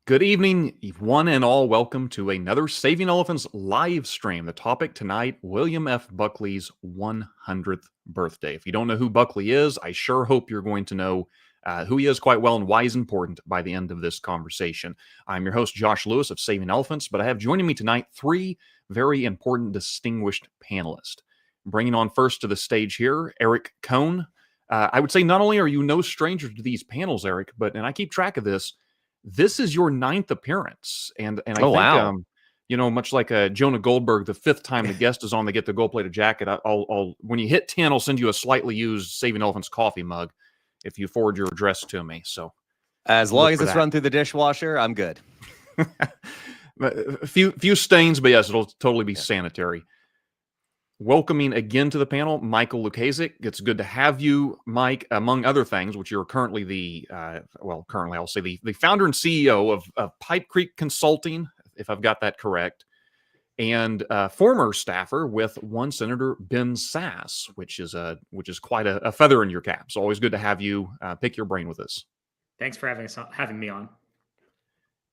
Good evening, one and all. Welcome to another Saving Elephants live stream. The topic tonight, William F. Buckley's 100th birthday. If you don't know who Buckley is, I sure hope you're going to know who he is quite well and why he's important by the end of this conversation. I'm your host, Josh Lewis of Saving Elephants, but I have joining me tonight three very important, distinguished panelists. Bringing on first to the stage here, Eric Cohn. I would say not only are you no stranger to these panels, Eric, and I keep track of this, this is your ninth appearance, and I think, wow. Much like Jonah Goldberg, the fifth time the guest is on, they get the gold-plated jacket. I'll when you hit 10, I'll send you a slightly used Saving Elephants coffee mug if you forward your address to me. So, as long as it's run through the dishwasher, I'm good. A few stains, but yes, it'll totally be sanitary. Welcoming again to the panel, Michael Lukasik. It's good to have you, Mike, among other things, which you're currently currently I'll say the founder and CEO of Pipe Creek Consulting, if I've got that correct, and former staffer with one Senator Ben Sasse, which is quite a feather in your cap. So always good to have you pick your brain with us. Thanks for having me on.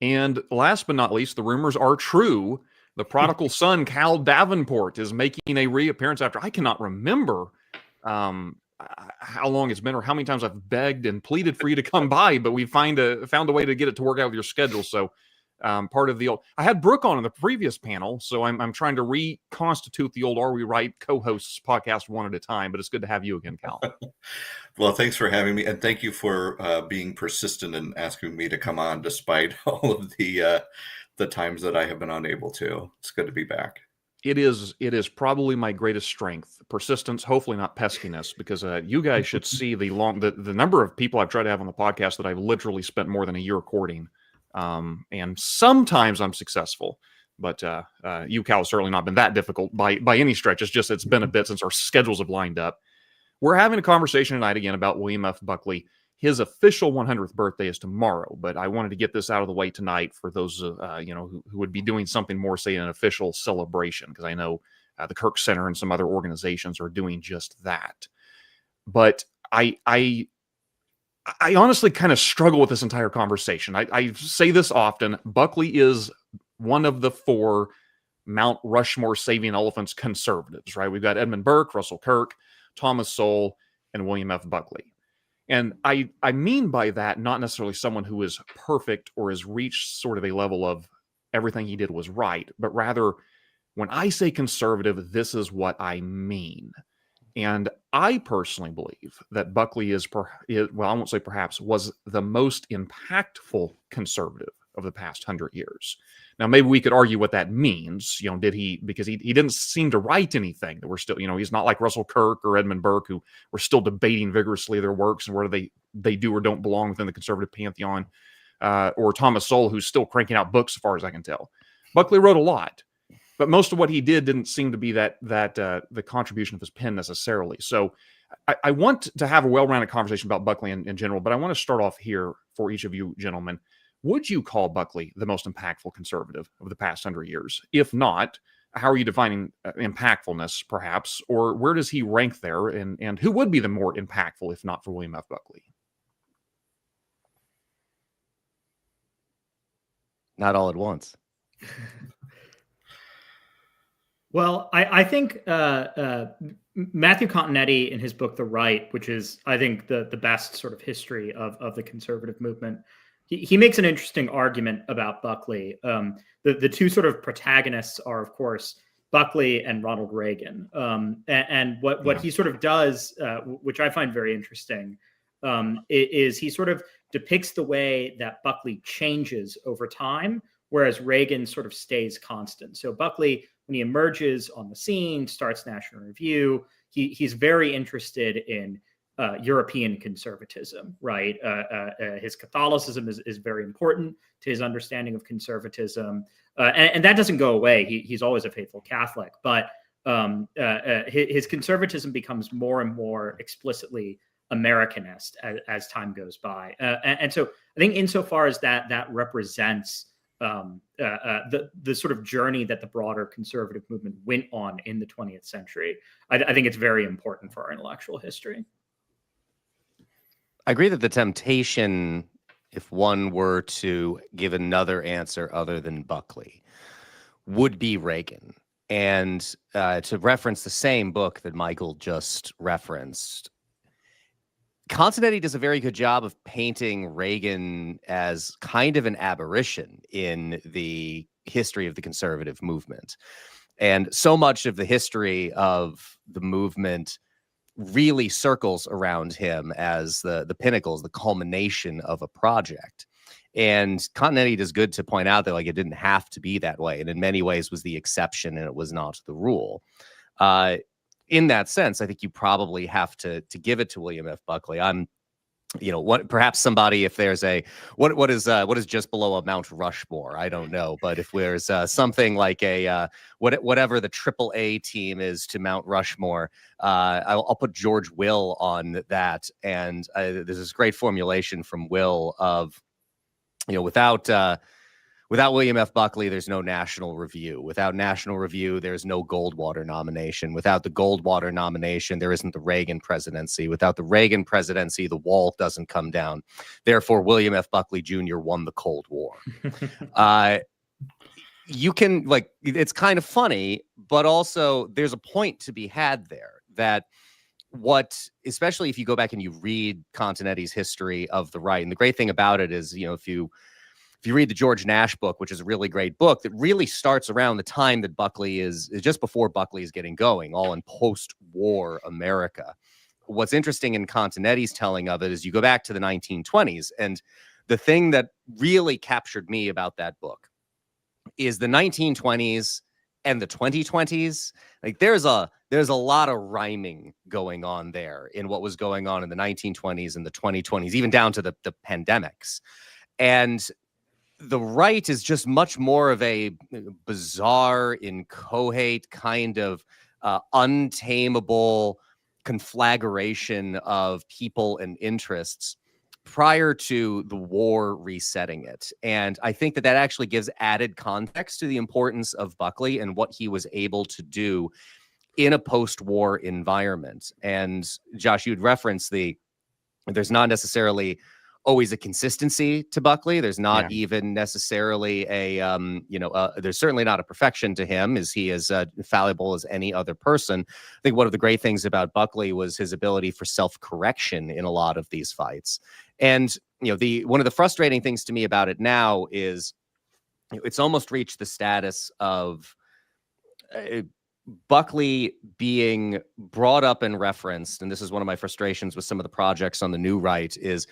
And last but not least, the rumors are true. The prodigal son, Cal Davenport, is making a reappearance after I cannot remember how long it's been or how many times I've begged and pleaded for you to come by, but we found a way to get it to work out with your schedule. So part of the old, I had Brooke on in the previous panel, so I'm trying to reconstitute the old Are We Right co-hosts podcast one at a time, but it's good to have you again, Cal. Well, thanks for having me, and thank you for being persistent and asking me to come on despite all of the times that I have been unable to. It's good to be back. It is probably my greatest strength, persistence, hopefully not peskiness, because you guys should see the number of people I've tried to have on the podcast that I've literally spent more than a year courting. And sometimes I'm successful, but you, Cal, has certainly not been that difficult by any stretch. It's been a bit since our schedules have lined up. We're having a conversation tonight again about William F. Buckley. His official 100th birthday is tomorrow, but I wanted to get this out of the way tonight for those who would be doing something more, say, an official celebration, because I know the Kirk Center and some other organizations are doing just that. But I honestly kind of struggle with this entire conversation. I say this often. Buckley is one of the four Mount Rushmore Saving Elephants conservatives, right? We've got Edmund Burke, Russell Kirk, Thomas Sowell, and William F. Buckley. And I mean by that, not necessarily someone who is perfect or has reached sort of a level of everything he did was right, but rather when I say conservative, this is what I mean. And I personally believe that Buckley I won't say perhaps, was the most impactful conservative of the past 100 years. Now, maybe we could argue what that means. Did he, because he didn't seem to write anything that we're still, he's not like Russell Kirk or Edmund Burke, who we're still debating vigorously their works and where they do or don't belong within the conservative pantheon, or Thomas Sowell, who's still cranking out books, as far as I can tell. Buckley wrote a lot, but most of what he did didn't seem to be that the contribution of his pen necessarily. So I want to have a well-rounded conversation about Buckley in general, but I want to start off here for each of you gentlemen. Would you call Buckley the most impactful conservative of the past 100 years? If not, how are you defining impactfulness, perhaps? Or where does he rank there? And who would be the more impactful, if not for William F. Buckley? Not all at once. Well, I think Matthew Continetti in his book, The Right, which is, I think, the best sort of history of the conservative movement, he makes an interesting argument about Buckley. The two sort of protagonists are, of course, Buckley and Ronald Reagan. And what he sort of does, which I find very interesting, is he sort of depicts the way that Buckley changes over time, whereas Reagan sort of stays constant. So Buckley, when he emerges on the scene, starts National Review, he's very interested in European conservatism, right? His Catholicism is very important to his understanding of conservatism. And that doesn't go away. He's always a faithful Catholic, but his conservatism becomes more and more explicitly Americanist as time goes by. And so I think insofar as that represents the sort of journey that the broader conservative movement went on in the 20th century, I think it's very important for our intellectual history. I agree that the temptation if one were to give another answer other than Buckley, would be Reagan. And to reference the same book that Michael just referenced, Continetti does a very good job of painting Reagan as kind of an aberration in the history of the conservative movement. And so much of the history of the movement really circles around him as the pinnacles, the culmination of a project. And Continetti does good to point out that like it didn't have to be that way, and in many ways was the exception and it was not the rule. In that sense, I think you probably have to give it to William F. Buckley. I'm, what perhaps somebody, if there's a what is just below a Mount Rushmore, I don't know, but if there's something like a whatever the AAA team is to Mount Rushmore, I'll put George Will on that. And there's this great formulation from Will of, without William F. Buckley, there's no National Review. Without National Review, there's no Goldwater nomination. Without the Goldwater nomination, there isn't the Reagan presidency. Without the Reagan presidency, the wall doesn't come down. Therefore, William F. Buckley Jr. won the Cold War. You can, it's kind of funny, but also there's a point to be had there that especially if you go back and you read Continetti's history of the right, and the great thing about it is, if you read the George Nash book, which is a really great book that really starts around the time that Buckley is just before Buckley is getting going, all in post-war America. What's interesting in Continetti's telling of it is you go back to the 1920s, and the thing that really captured me about that book is the 1920s and the 2020s. Like there's a lot of rhyming going on there in what was going on in the 1920s and the 2020s, even down to the pandemics. And the right is just much more of a bizarre, inchoate kind of untamable conflagration of people and interests prior to the war resetting it. And I think that actually gives added context to the importance of Buckley and what he was able to do in a post-war environment. And Josh, you'd reference there's not necessarily always a consistency to Buckley. There's not even necessarily there's certainly not a perfection to him. Is he as fallible as any other person? I think one of the great things about Buckley was his ability for self-correction in a lot of these fights. And, one of the frustrating things to me about it now is it's almost reached the status of Buckley being brought up and referenced. And this is one of my frustrations with some of the projects on the new right is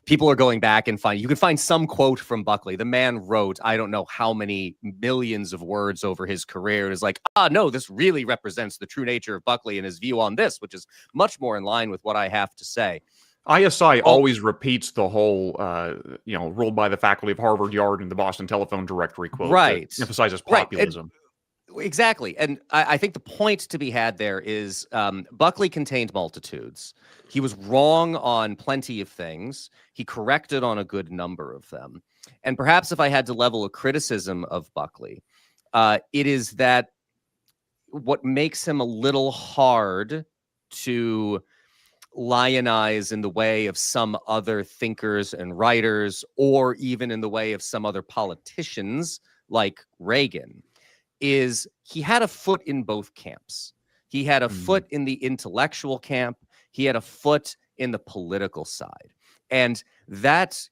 people are going back and you can find some quote from Buckley. The man wrote, I don't know how many millions of words over his career. It is like, no, this really represents the true nature of Buckley and his view on this, which is much more in line with what I have to say. ISI always repeats the whole, ruled by the faculty of Harvard Yard and the Boston Telephone Directory quote. Right. That emphasizes populism. Right. Exactly. And I think the point to be had there is Buckley contained multitudes. He was wrong on plenty of things. He corrected on a good number of them. And perhaps if I had to level a criticism of Buckley, it is that what makes him a little hard to lionize in the way of some other thinkers and writers, or even in the way of some other politicians like Reagan, is he had a foot in both camps. He had a foot in the intellectual camp. He had a foot in the political side. And that,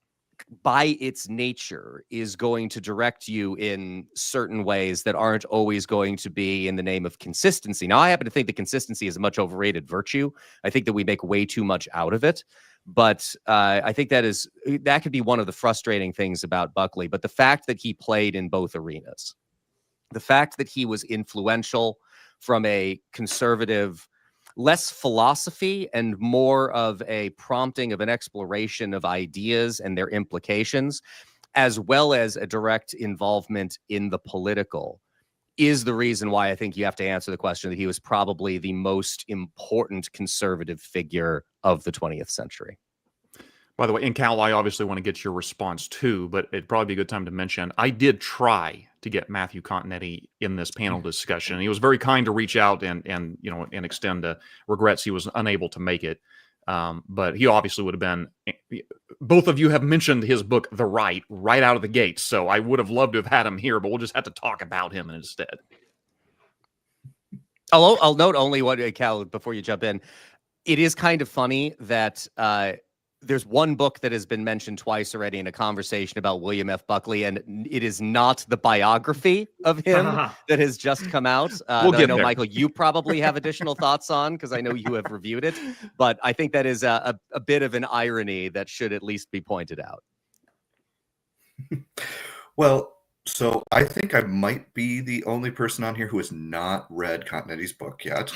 by its nature, is going to direct you in certain ways that aren't always going to be in the name of consistency. Now, I happen to think that consistency is a much overrated virtue. I think that we make way too much out of it. But I think that could be one of the frustrating things about Buckley. But the fact that he played in both arenas, the fact that he was influential from a conservative, less philosophy and more of a prompting of an exploration of ideas and their implications, as well as a direct involvement in the political, is the reason why I think you have to answer the question that he was probably the most important conservative figure of the 20th century. By the way, and Cal, I obviously want to get your response too, but it'd probably be a good time to mention, I did try to get Matthew Continetti in this panel discussion. He was very kind to reach out and extend regrets he was unable to make it. But he obviously would have been. Both of you have mentioned his book, The Right out of the gate. So I would have loved to have had him here, but we'll just have to talk about him instead. I'll note only one, Cal, before you jump in. It is kind of funny that there's one book that has been mentioned twice already in a conversation about William F. Buckley, and it is not the biography of him that has just come out. We'll that get I know, there. Michael, you probably have additional thoughts on, because I know you have reviewed it. But I think that is a bit of an irony that should at least be pointed out. Well, so I think I might be the only person on here who has not read Continetti's book yet.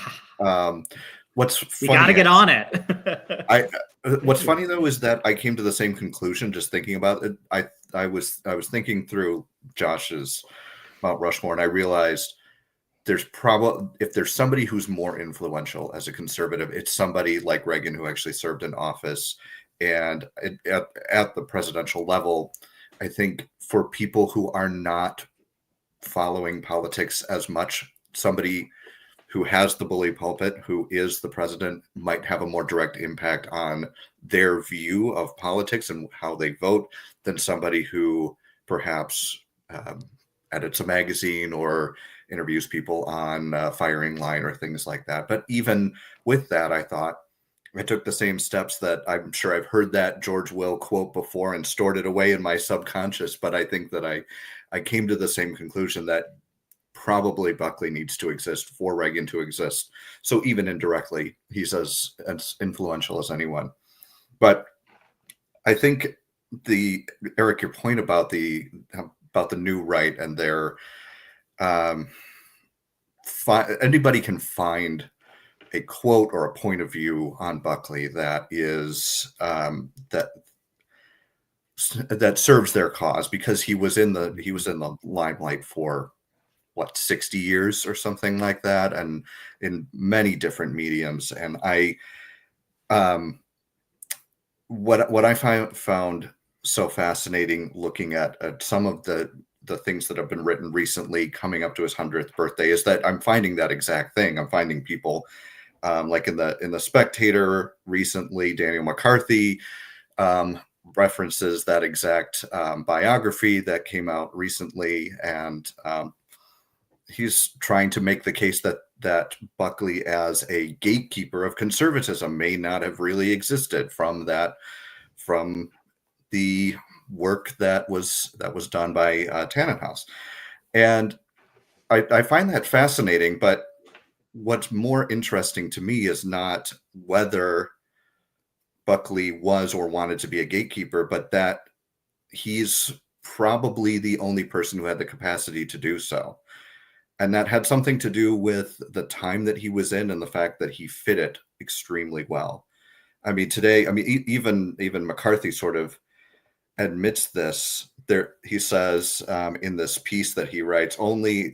What's funny, you got to get on it. What's funny though is that I came to the same conclusion just thinking about it. I was thinking through Josh's Mount Rushmore, and I realized there's probably, if there's somebody who's more influential as a conservative, it's somebody like Reagan, who actually served in office, and at the presidential level. I think for people who are not following politics as much, somebody who has the bully pulpit, who is the president, might have a more direct impact on their view of politics and how they vote than somebody who perhaps edits a magazine or interviews people on firing line or things like that. But even with that, I thought I took the same steps that I'm sure I've heard that George Will quote before and stored it away in my subconscious. But I think that I came to the same conclusion that probably Buckley needs to exist for Reagan to exist. So even indirectly, he's as influential as anyone. But I think Eric, your point about the new right and their anybody can find a quote or a point of view on Buckley that is that serves their cause, because he was in the limelight for 60 years or something like that, and in many different mediums. And what I found so fascinating looking at some of the things that have been written recently coming up to his 100th birthday is that I'm finding that exact thing. I'm finding people like in the Spectator recently, Daniel McCarthy references that exact biography that came out recently, and he's trying to make the case that Buckley as a gatekeeper of conservatism may not have really existed from the work that was done by Tannenhouse. And I find that fascinating, but what's more interesting to me is not whether Buckley was or wanted to be a gatekeeper, but that he's probably the only person who had the capacity to do so. And that had something to do with the time that he was in and the fact that he fit it extremely well. I mean, today, even McCarthy sort of admits this. He says in this piece that he writes,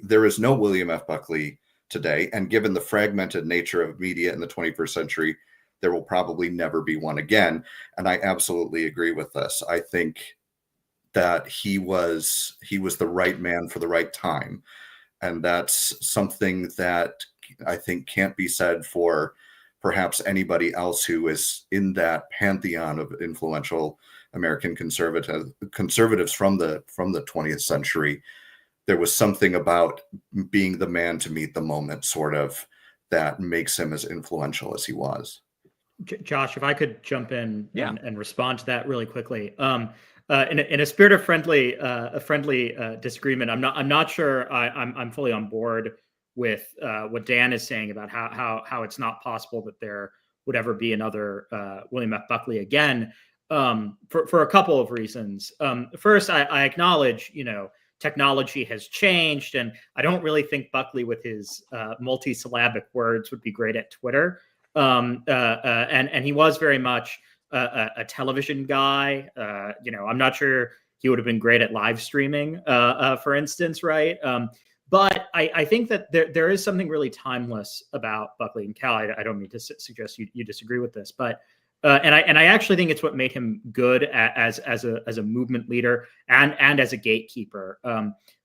there is no William F. Buckley today, and given the fragmented nature of media in the 21st century, there will probably never be one again. And I absolutely agree with this. I think that he was the right man for the right time. And that's something that I think can't be said for perhaps anybody else who is in that pantheon of influential American conservatives from the 20th century. There was something about being the man to meet the moment, sort of, that makes him as influential as he was. Josh, if I could jump in and respond to that really quickly. In a spirit of friendly disagreement, I'm not sure I'm fully on board with what Dan is saying about how it's not possible that there would ever be another William F. Buckley again, for a couple of reasons. First, I acknowledge, technology has changed, and I don't really think Buckley with his multisyllabic words would be great at Twitter. And he was very much a television guy. I'm not sure he would have been great at live streaming, for instance, right? But I think that there is something really timeless about Buckley. And Cal, I don't mean to suggest you disagree with this, but and I actually think it's what made him good as a movement leader and as a gatekeeper,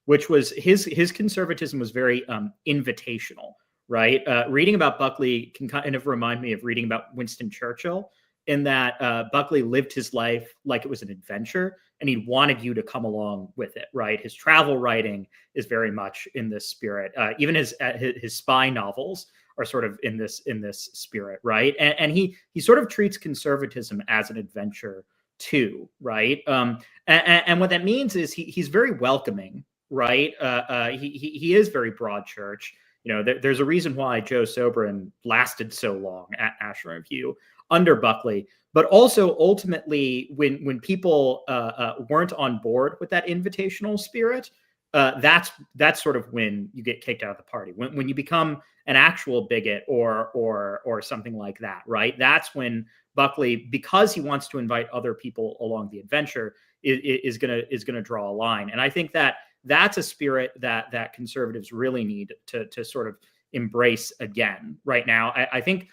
which was his conservatism was very invitational. Right. Reading about Buckley can kind of remind me of reading about Winston Churchill, in that Buckley lived his life like it was an adventure, and he wanted you to come along with it, right? His travel writing is very much in this spirit. Even his spy novels are sort of in this spirit, right? And he sort of treats conservatism as an adventure too, right? And what that means is he's very welcoming, right? He is very broad church. You know, there's a reason why Joe Sobran lasted so long at National Review under Buckley, but also ultimately when people weren't on board with that invitational spirit, that's sort of when you get kicked out of the party. When you become an actual bigot or something like that, right? That's when Buckley, because he wants to invite other people along the adventure, is gonna draw a line. And I think that's a spirit that conservatives really need to sort of embrace again right now. I think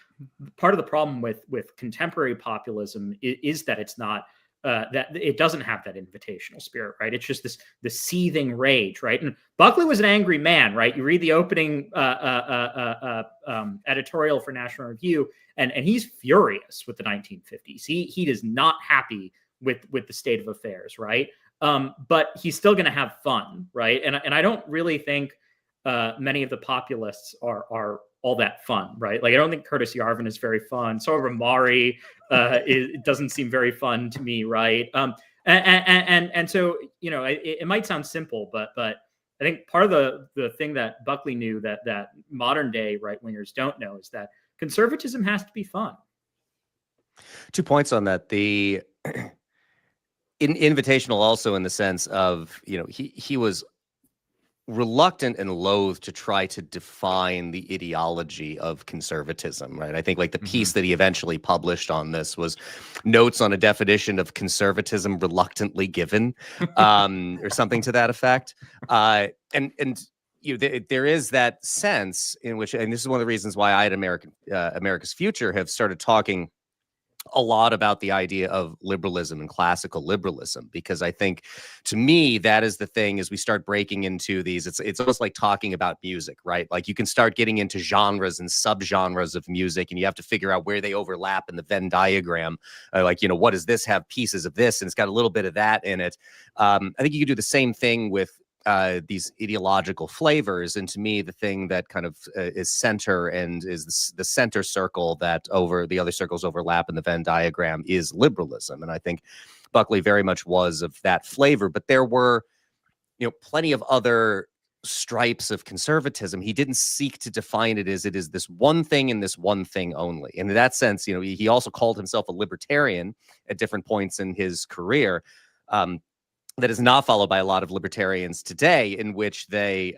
part of the problem with contemporary populism is that it's not that it doesn't have that invitational spirit, right? It's just the seething rage, right? And Buckley was an angry man, right? You read the opening editorial for National Review, and he's furious with the 1950s. He is not happy with the state of affairs, right? But he's still going to have fun, right? And I don't really think many of the populists are all that fun, right? Like I don't think Curtis Yarvin is very fun. So Ramari it doesn't seem very fun to me, right? And so you know it might sound simple, but I think part of the thing that Buckley knew that modern day right wingers don't know is that conservatism has to be fun. 2 points on that. The invitational also in the sense of, you know, he was reluctant and loath to try to define the ideology of conservatism, right? I think like the piece that he eventually published on this was notes on a definition of conservatism reluctantly given, or something to that effect. And you know, there is that sense in which, and this is one of the reasons why I at America's Future have started talking a lot about the idea of liberalism and classical liberalism, because I think to me that is the thing as we start breaking into these, it's almost like talking about music, right? Like you can start getting into genres and subgenres of music and you have to figure out where they overlap in the Venn diagram. Like, you know, what does this have pieces of this? And it's got a little bit of that in it. I think you could do the same thing with these ideological flavors. And to me, the thing that kind of is center and is the center circle that over the other circles overlap in the Venn diagram is liberalism. And I think Buckley very much was of that flavor, but there were, you know, plenty of other stripes of conservatism. He didn't seek to define it as it is this one thing and this one thing only. And in that sense, you know, he also called himself a libertarian at different points in his career. That is not followed by a lot of libertarians today, in which they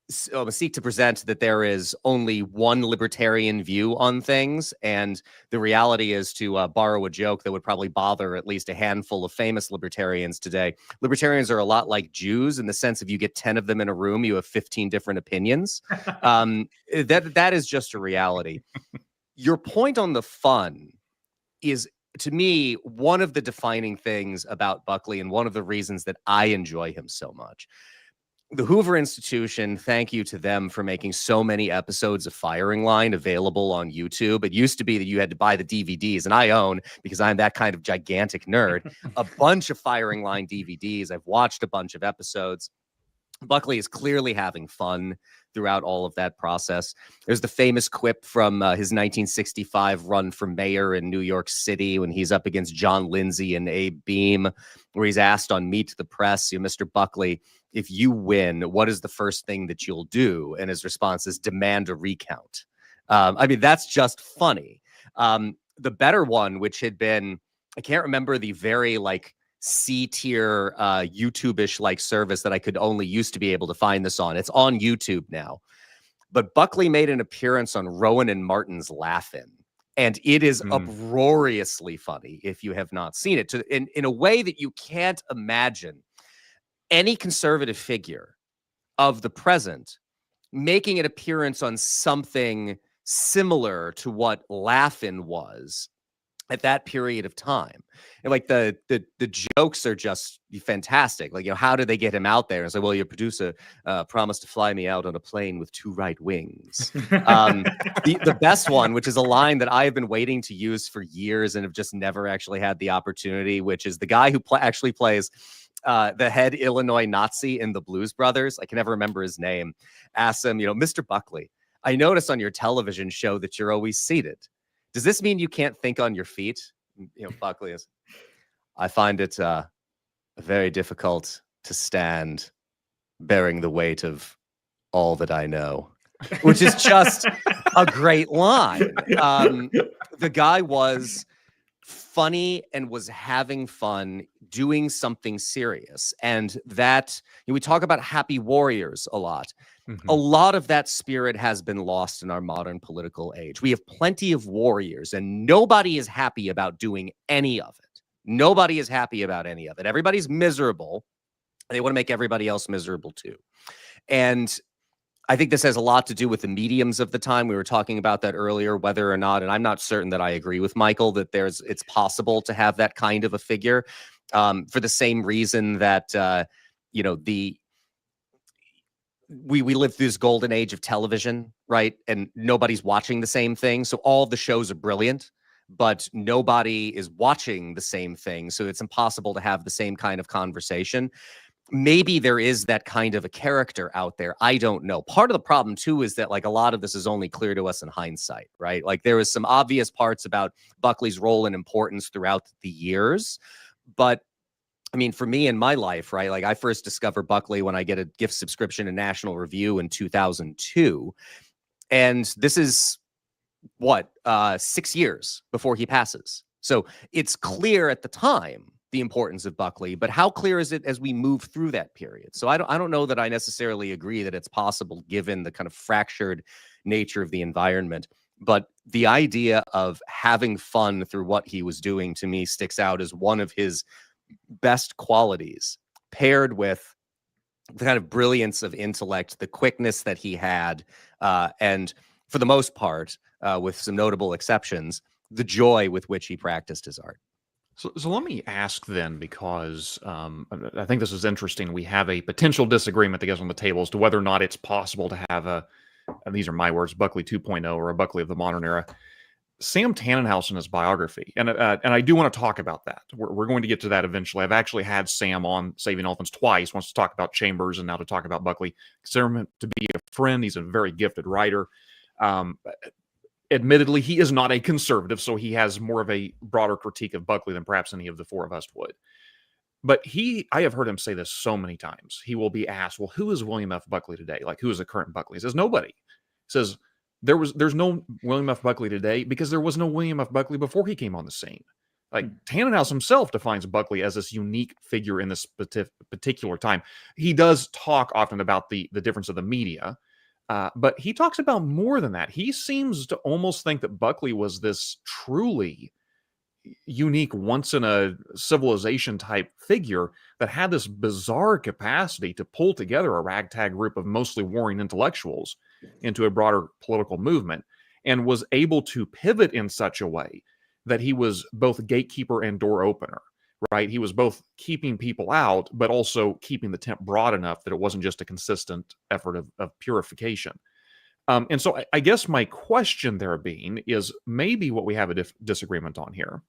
seek to present that there is only one libertarian view on things. And the reality is, to borrow a joke that would probably bother at least a handful of famous libertarians today, libertarians are a lot like Jews in the sense if you get 10 of them in a room, you have 15 different opinions. That is just a reality. Your point on the fun is, to me, one of the defining things about Buckley and one of the reasons that I enjoy him so much. The Hoover Institution, thank you to them for making so many episodes of Firing Line available on YouTube. It used to be that you had to buy the DVDs, and I own, because I'm that kind of gigantic nerd, a bunch of Firing Line DVDs. I've watched a bunch of episodes. Buckley is clearly having fun throughout all of that process. There's the famous quip from his 1965 run for mayor in New York City when he's up against John Lindsay and Abe Beam, where he's asked on Meet the Press, you know, Mr. Buckley, if you win, what is the first thing that you'll do? And his response is demand a recount. I mean, that's just funny. The better one, which had been, I can't remember the very like C-tier YouTube-ish like service that I could only used to be able to find this on. It's on YouTube now. But Buckley made an appearance on Rowan and Martin's Laugh-In, and it is uproariously funny if you have not seen it, in a way that you can't imagine any conservative figure of the present making an appearance on something similar to what Laugh-In was at that period of time. And like the jokes are just fantastic. Like, how did they get him out there? And say, well, your producer promised to fly me out on a plane with 2 right wings. The best one, which is a line that I have been waiting to use for years and have just never actually had the opportunity, which is the guy who actually plays the head Illinois Nazi in the Blues Brothers. I can never remember his name. Asks him, Mr. Buckley, I notice on your television show that you're always seated. Does this mean you can't think on your feet? Buckley is, I find it very difficult to stand bearing the weight of all that I know, which is just a great line. The guy was funny and was having fun doing something serious. And that, we talk about happy warriors a lot. Mhm. A lot of that spirit has been lost in our modern political age. We have plenty of warriors and nobody is happy about doing any of it. Nobody is happy about any of it. Everybody's miserable. They want to make everybody else miserable too. And I think this has a lot to do with the mediums of the time. We were talking about that earlier, whether or not, and I'm not certain that I agree with Michael, that it's possible to have that kind of a figure for the same reason that, we lived through this golden age of television, right? And nobody's watching the same thing. So all the shows are brilliant, but nobody is watching the same thing. So it's impossible to have the same kind of conversation. Maybe there is that kind of a character out there. I don't know. Part of the problem too is that like a lot of this is only clear to us in hindsight, right? Like there was some obvious parts about Buckley's role and importance throughout the years. But I mean, for me in my life, right? Like I first discovered Buckley when I get a gift subscription to National Review in 2002. And this is 6 years before he passes. So it's clear at the time the importance of Buckley, but how clear is it as we move through that period? So I don't know that I necessarily agree that it's possible given the kind of fractured nature of the environment, but the idea of having fun through what he was doing to me sticks out as one of his best qualities, paired with the kind of brilliance of intellect, the quickness that he had, and for the most part, with some notable exceptions, the joy with which he practiced his art. So let me ask then, because I think this is interesting. We have a potential disagreement that goes on the table as to whether or not it's possible to have and these are my words, Buckley 2.0 or a Buckley of the modern era. Sam Tannenhouse in his biography, and I do want to talk about that. We're going to get to that eventually. I've actually had Sam on Saving Elephants twice, once to talk about Chambers and now to talk about Buckley. Consider him to be a friend. He's a very gifted writer. Admittedly, he is not a conservative, so he has more of a broader critique of Buckley than perhaps any of the four of us would. But I have heard him say this so many times. He will be asked, well, who is William F. Buckley today? Like, who is the current Buckley? He says, nobody. He says, there's no William F. Buckley today because there was no William F. Buckley before he came on the scene. Like, Tannenhouse himself defines Buckley as this unique figure in this particular time. He does talk often about the difference of the media, but he talks about more than that. He seems to almost think that Buckley was this truly unique, once in a civilization type figure that had this bizarre capacity to pull together a ragtag group of mostly warring intellectuals into a broader political movement, and was able to pivot in such a way that he was both gatekeeper and door opener, right? He was both keeping people out, but also keeping the tent broad enough that it wasn't just a consistent effort of purification. And so I guess my question there being is maybe what we have a disagreement on here,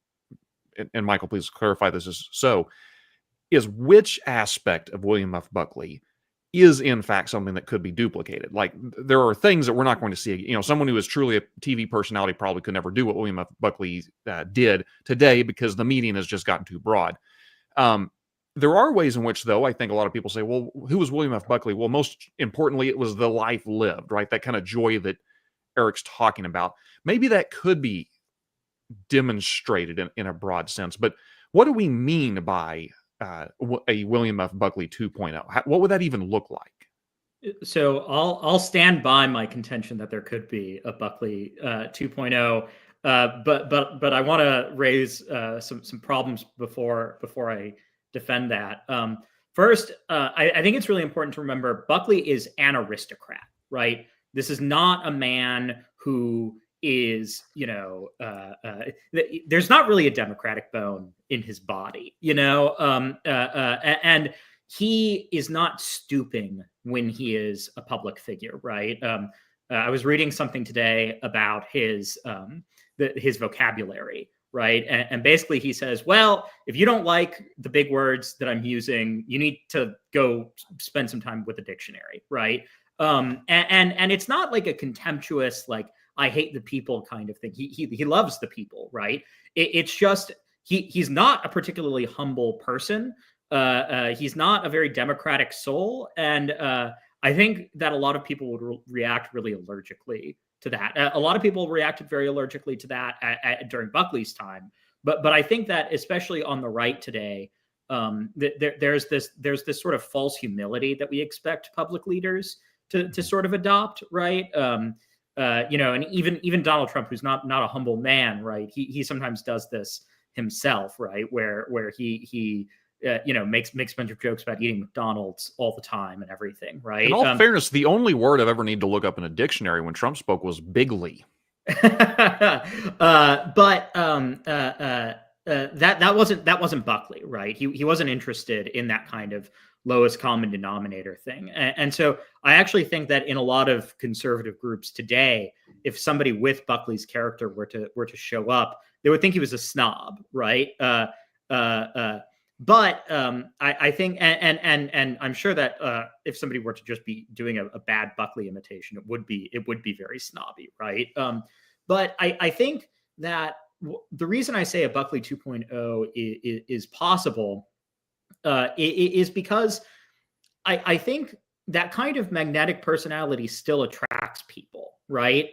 and Michael, please clarify this is so, is which aspect of William F. Buckley is in fact something that could be duplicated. Like, there are things that we're not going to see. Someone who is truly a TV personality probably could never do what William F. Buckley did today because the median has just gotten too broad. There are ways in which, though, I think a lot of people say, well, who was William F. Buckley? Well, most importantly, it was the life lived, right? That kind of joy that Eric's talking about. Maybe that could be demonstrated in a broad sense. But what do we mean by a William F. Buckley 2.0? What would that even look like? So I'll stand by my contention that there could be a Buckley 2.0, but I want to raise some problems before I defend that. First, I think it's really important to remember Buckley is an aristocrat, right? This is not a man who is, there's not really a democratic bone in his body, and he is not stooping when he is a public figure, right? I was reading something today about his vocabulary, right? And basically he says, well, if you don't like the big words that I'm using, you need to go spend some time with a dictionary, right? And it's not like a contemptuous, like, I hate the people kind of thing. He loves the people, right? It's just he's not a particularly humble person. He's not a very democratic soul, and I think that a lot of people would react really allergically to that. A lot of people reacted very allergically to that during Buckley's time, but I think that especially on the right today, there's this sort of false humility that we expect public leaders to sort of adopt, right? And even Donald Trump, who's not a humble man, right? He sometimes does this himself, right? Where he makes a bunch of jokes about eating McDonald's all the time and everything, right? In all fairness, the only word I've ever needed to look up in a dictionary when Trump spoke was bigly. That wasn't Buckley, right? He wasn't interested in that kind of lowest common denominator thing. And so I actually think that in a lot of conservative groups today, if somebody with Buckley's character were to show up, they would think he was a snob, right? But I think, and I'm sure that if somebody were to just be doing a bad Buckley imitation, it would be very snobby, right? But I think that the reason I say a Buckley 2.0 is possible is because I think that kind of magnetic personality still attracts people, right?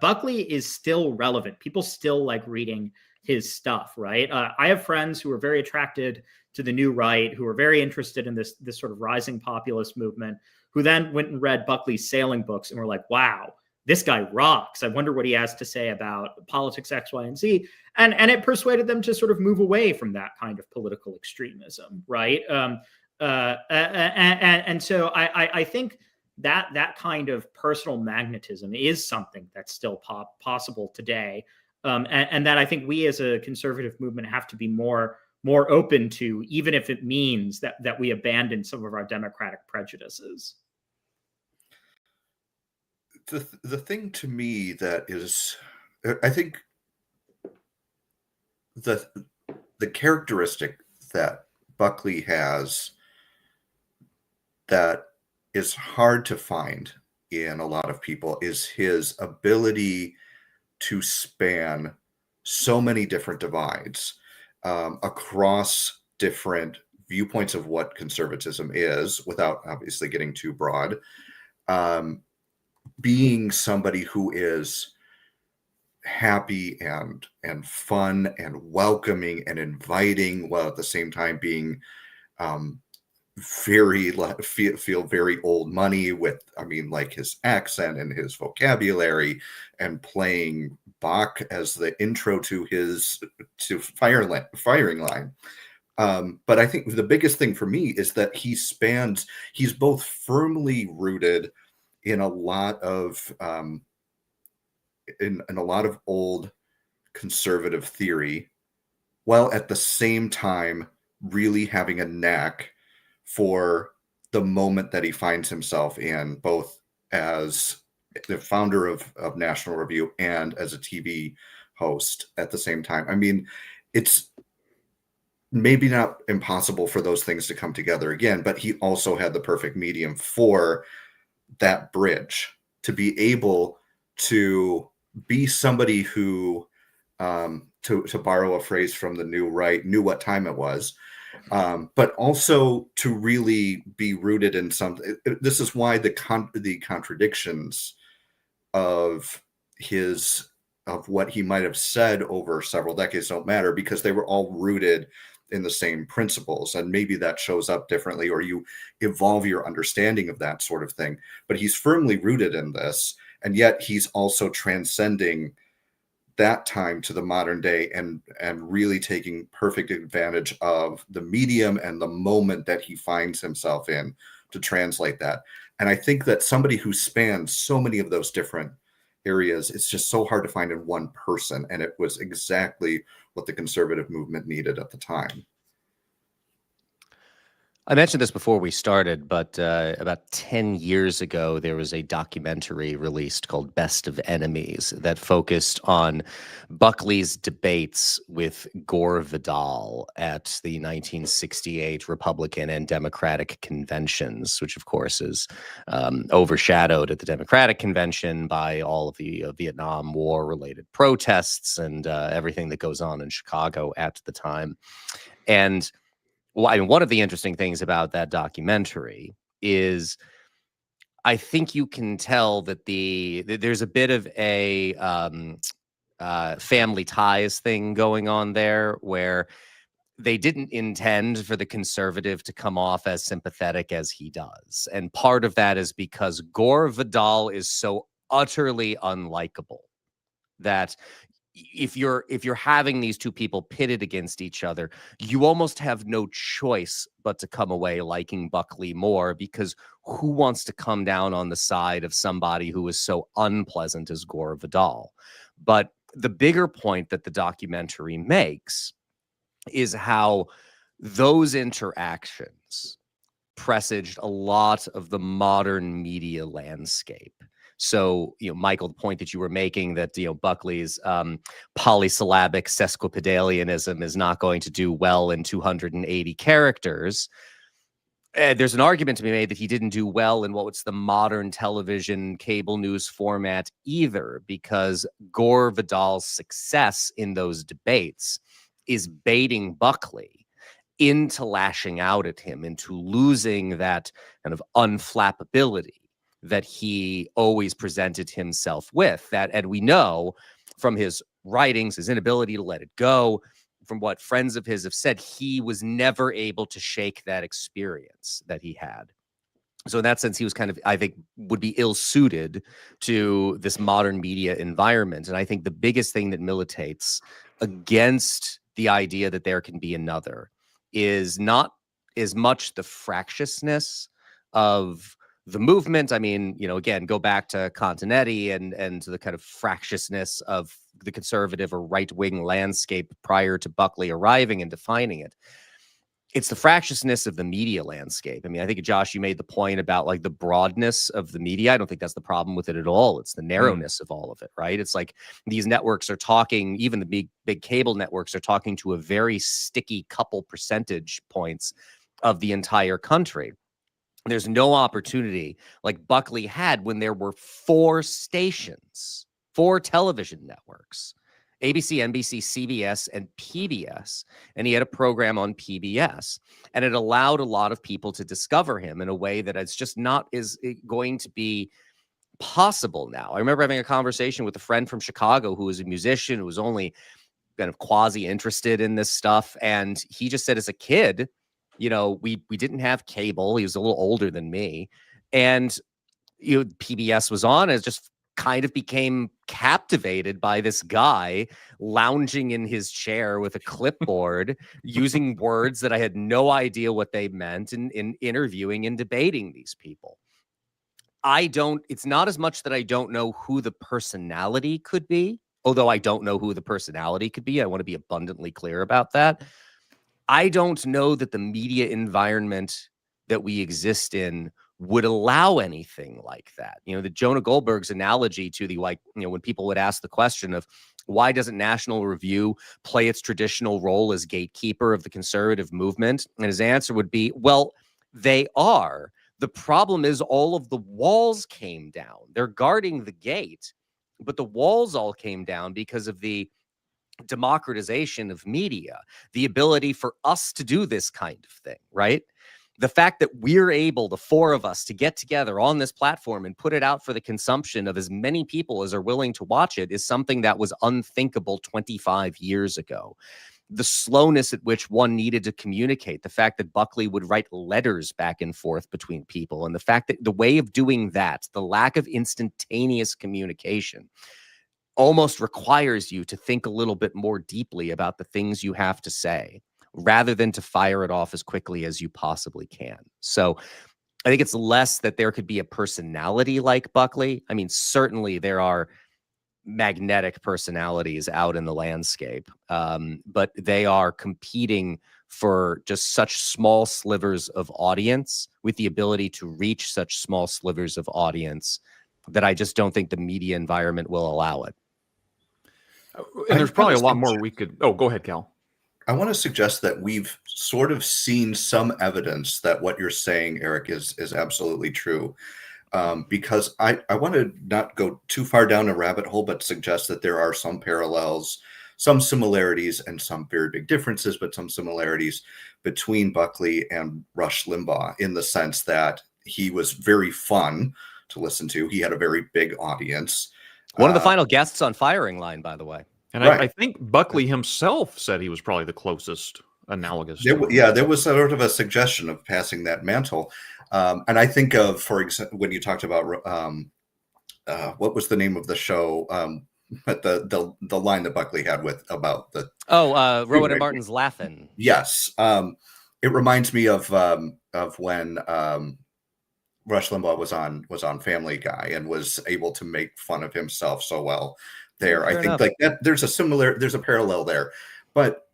Buckley is still relevant. People still like reading his stuff, right? I have friends who are very attracted to the new right, who are very interested in this sort of rising populist movement, who then went and read Buckley's sailing books and were like, wow, this guy rocks. I wonder what he has to say about politics X, Y, and Z. And it persuaded them to sort of move away from that kind of political extremism, right? And so I think that kind of personal magnetism is something that's still possible today. And that I think we as a conservative movement have to be more open to, even if it means that we abandon some of our democratic prejudices. The thing to me that is, I think the characteristic that Buckley has that is hard to find in a lot of people is his ability to span so many different divides across different viewpoints of what conservatism is, without obviously getting too broad. Being somebody who is happy and fun and welcoming and inviting, while at the same time being feel very old money with, like his accent and his vocabulary, and playing Bach as the intro to firing line. But I think the biggest thing for me is that he's both firmly rooted in a lot of in a lot of old conservative theory, while at the same time really having a knack for the moment that he finds himself in, both as the founder of National Review and as a TV host at the same time. It's maybe not impossible for those things to come together again, but he also had the perfect medium for that bridge, to be able to be somebody who, to borrow a phrase from the new right, knew what time it was, but also to really be rooted in something. This is why the contradictions of what he might have said over several decades don't matter, because they were all rooted in the same principles. And maybe that shows up differently, or you evolve your understanding of that sort of thing. But he's firmly rooted in this, and yet he's also transcending that time to the modern day, and really taking perfect advantage of the medium and the moment that he finds himself in to translate that. And I think that somebody who spans so many of those different areas, it's just so hard to find in one person. And it was exactly what the conservative movement needed at the time. I mentioned this before we started, but about 10 years ago, there was a documentary released called Best of Enemies that focused on Buckley's debates with Gore Vidal at the 1968 Republican and Democratic conventions, which, of course, is overshadowed at the Democratic convention by all of the Vietnam War-related protests and everything that goes on in Chicago at the time. And well, I mean, one of the interesting things about that documentary is I think you can tell that there's a bit of a family ties thing going on there, where they didn't intend for the conservative to come off as sympathetic as he does. And part of that is because Gore Vidal is so utterly unlikable that if you're having these two people pitted against each other, you almost have no choice but to come away liking Buckley more, because who wants to come down on the side of somebody who is so unpleasant as Gore Vidal? But the bigger point that the documentary makes is how those interactions presaged a lot of the modern media landscape. So, Michael, the point that you were making that, Buckley's polysyllabic sesquipedalianism is not going to do well in 280 characters. There's an argument to be made that he didn't do well in what's the modern television cable news format either, because Gore Vidal's success in those debates is baiting Buckley into lashing out at him, into losing that kind of unflappability that he always presented himself with. And we know from his writings, his inability to let it go, from what friends of his have said, he was never able to shake that experience that he had. So in that sense, he was kind of, I think, would be ill-suited to this modern media environment. And I think the biggest thing that militates against the idea that there can be another is not as much the fractiousness of the movement. I mean, again, go back to Continetti and to the kind of fractiousness of the conservative or right-wing landscape prior to Buckley arriving and defining it. It's the fractiousness of the media landscape. I mean, I think, Josh, you made the point about like the broadness of the media. I don't think that's the problem with it at all. It's the narrowness of all of it, right? It's like these networks are talking, even the big cable networks are talking to a very sticky couple percentage points of the entire country. There's no opportunity like Buckley had when there were 4 stations, 4 television networks, ABC, NBC, CBS, and PBS. And he had a program on PBS. And it allowed a lot of people to discover him in a way that it's just not is going to be possible now. I remember having a conversation with a friend from Chicago who was a musician, who was only kind of quasi-interested in this stuff. And he just said, as a kid, we didn't have cable. He was a little older than me. And PBS was on, and just kind of became captivated by this guy lounging in his chair with a clipboard, using words that I had no idea what they meant, in interviewing and debating these people. It's not as much that I don't know who the personality could be, although I don't know who the personality could be. I want to be abundantly clear about that. I don't know that the media environment that we exist in would allow anything like that. The Jonah Goldberg's analogy to the, when people would ask the question of why doesn't National Review play its traditional role as gatekeeper of the conservative movement? And his answer would be, well, they are. The problem is all of the walls came down. They're guarding the gate, but the walls all came down because of the democratization of media, the ability for us to do this kind of thing, right? The fact that we're able, the 4 of us, to get together on this platform and put it out for the consumption of as many people as are willing to watch it is something that was unthinkable 25 years ago. The slowness at which one needed to communicate, the fact that Buckley would write letters back and forth between people, and the fact that the way of doing that, the lack of instantaneous communication, almost requires you to think a little bit more deeply about the things you have to say, rather than to fire it off as quickly as you possibly can. So I think it's less that there could be a personality like Buckley. I mean, certainly there are magnetic personalities out in the landscape, but they are competing for just such small slivers of audience with the ability to reach such small slivers of audience that I just don't think the media environment will allow it. And there's probably a lot honestly, more we could. Oh, go ahead, Cal. I want to suggest that we've sort of seen some evidence that what you're saying, Eric, is absolutely true. Because I want to not go too far down a rabbit hole, but suggest that there are some parallels, some similarities, and some very big differences, but some similarities between Buckley and Rush Limbaugh in the sense that he was very fun to listen to. He had a very big audience. One of the final guests on Firing Line, by the way. And Right. I think Buckley himself said he was probably the closest analogous. There was sort of a suggestion of passing that mantle. And I think of, for example, when you talked about what was the name of the show? But the line that Buckley had about the Rowan and Martin's Laughing. Yes, it reminds me of when Rush Limbaugh was on Family Guy and was able to make fun of himself so well. There, I think like that. There's a parallel there, but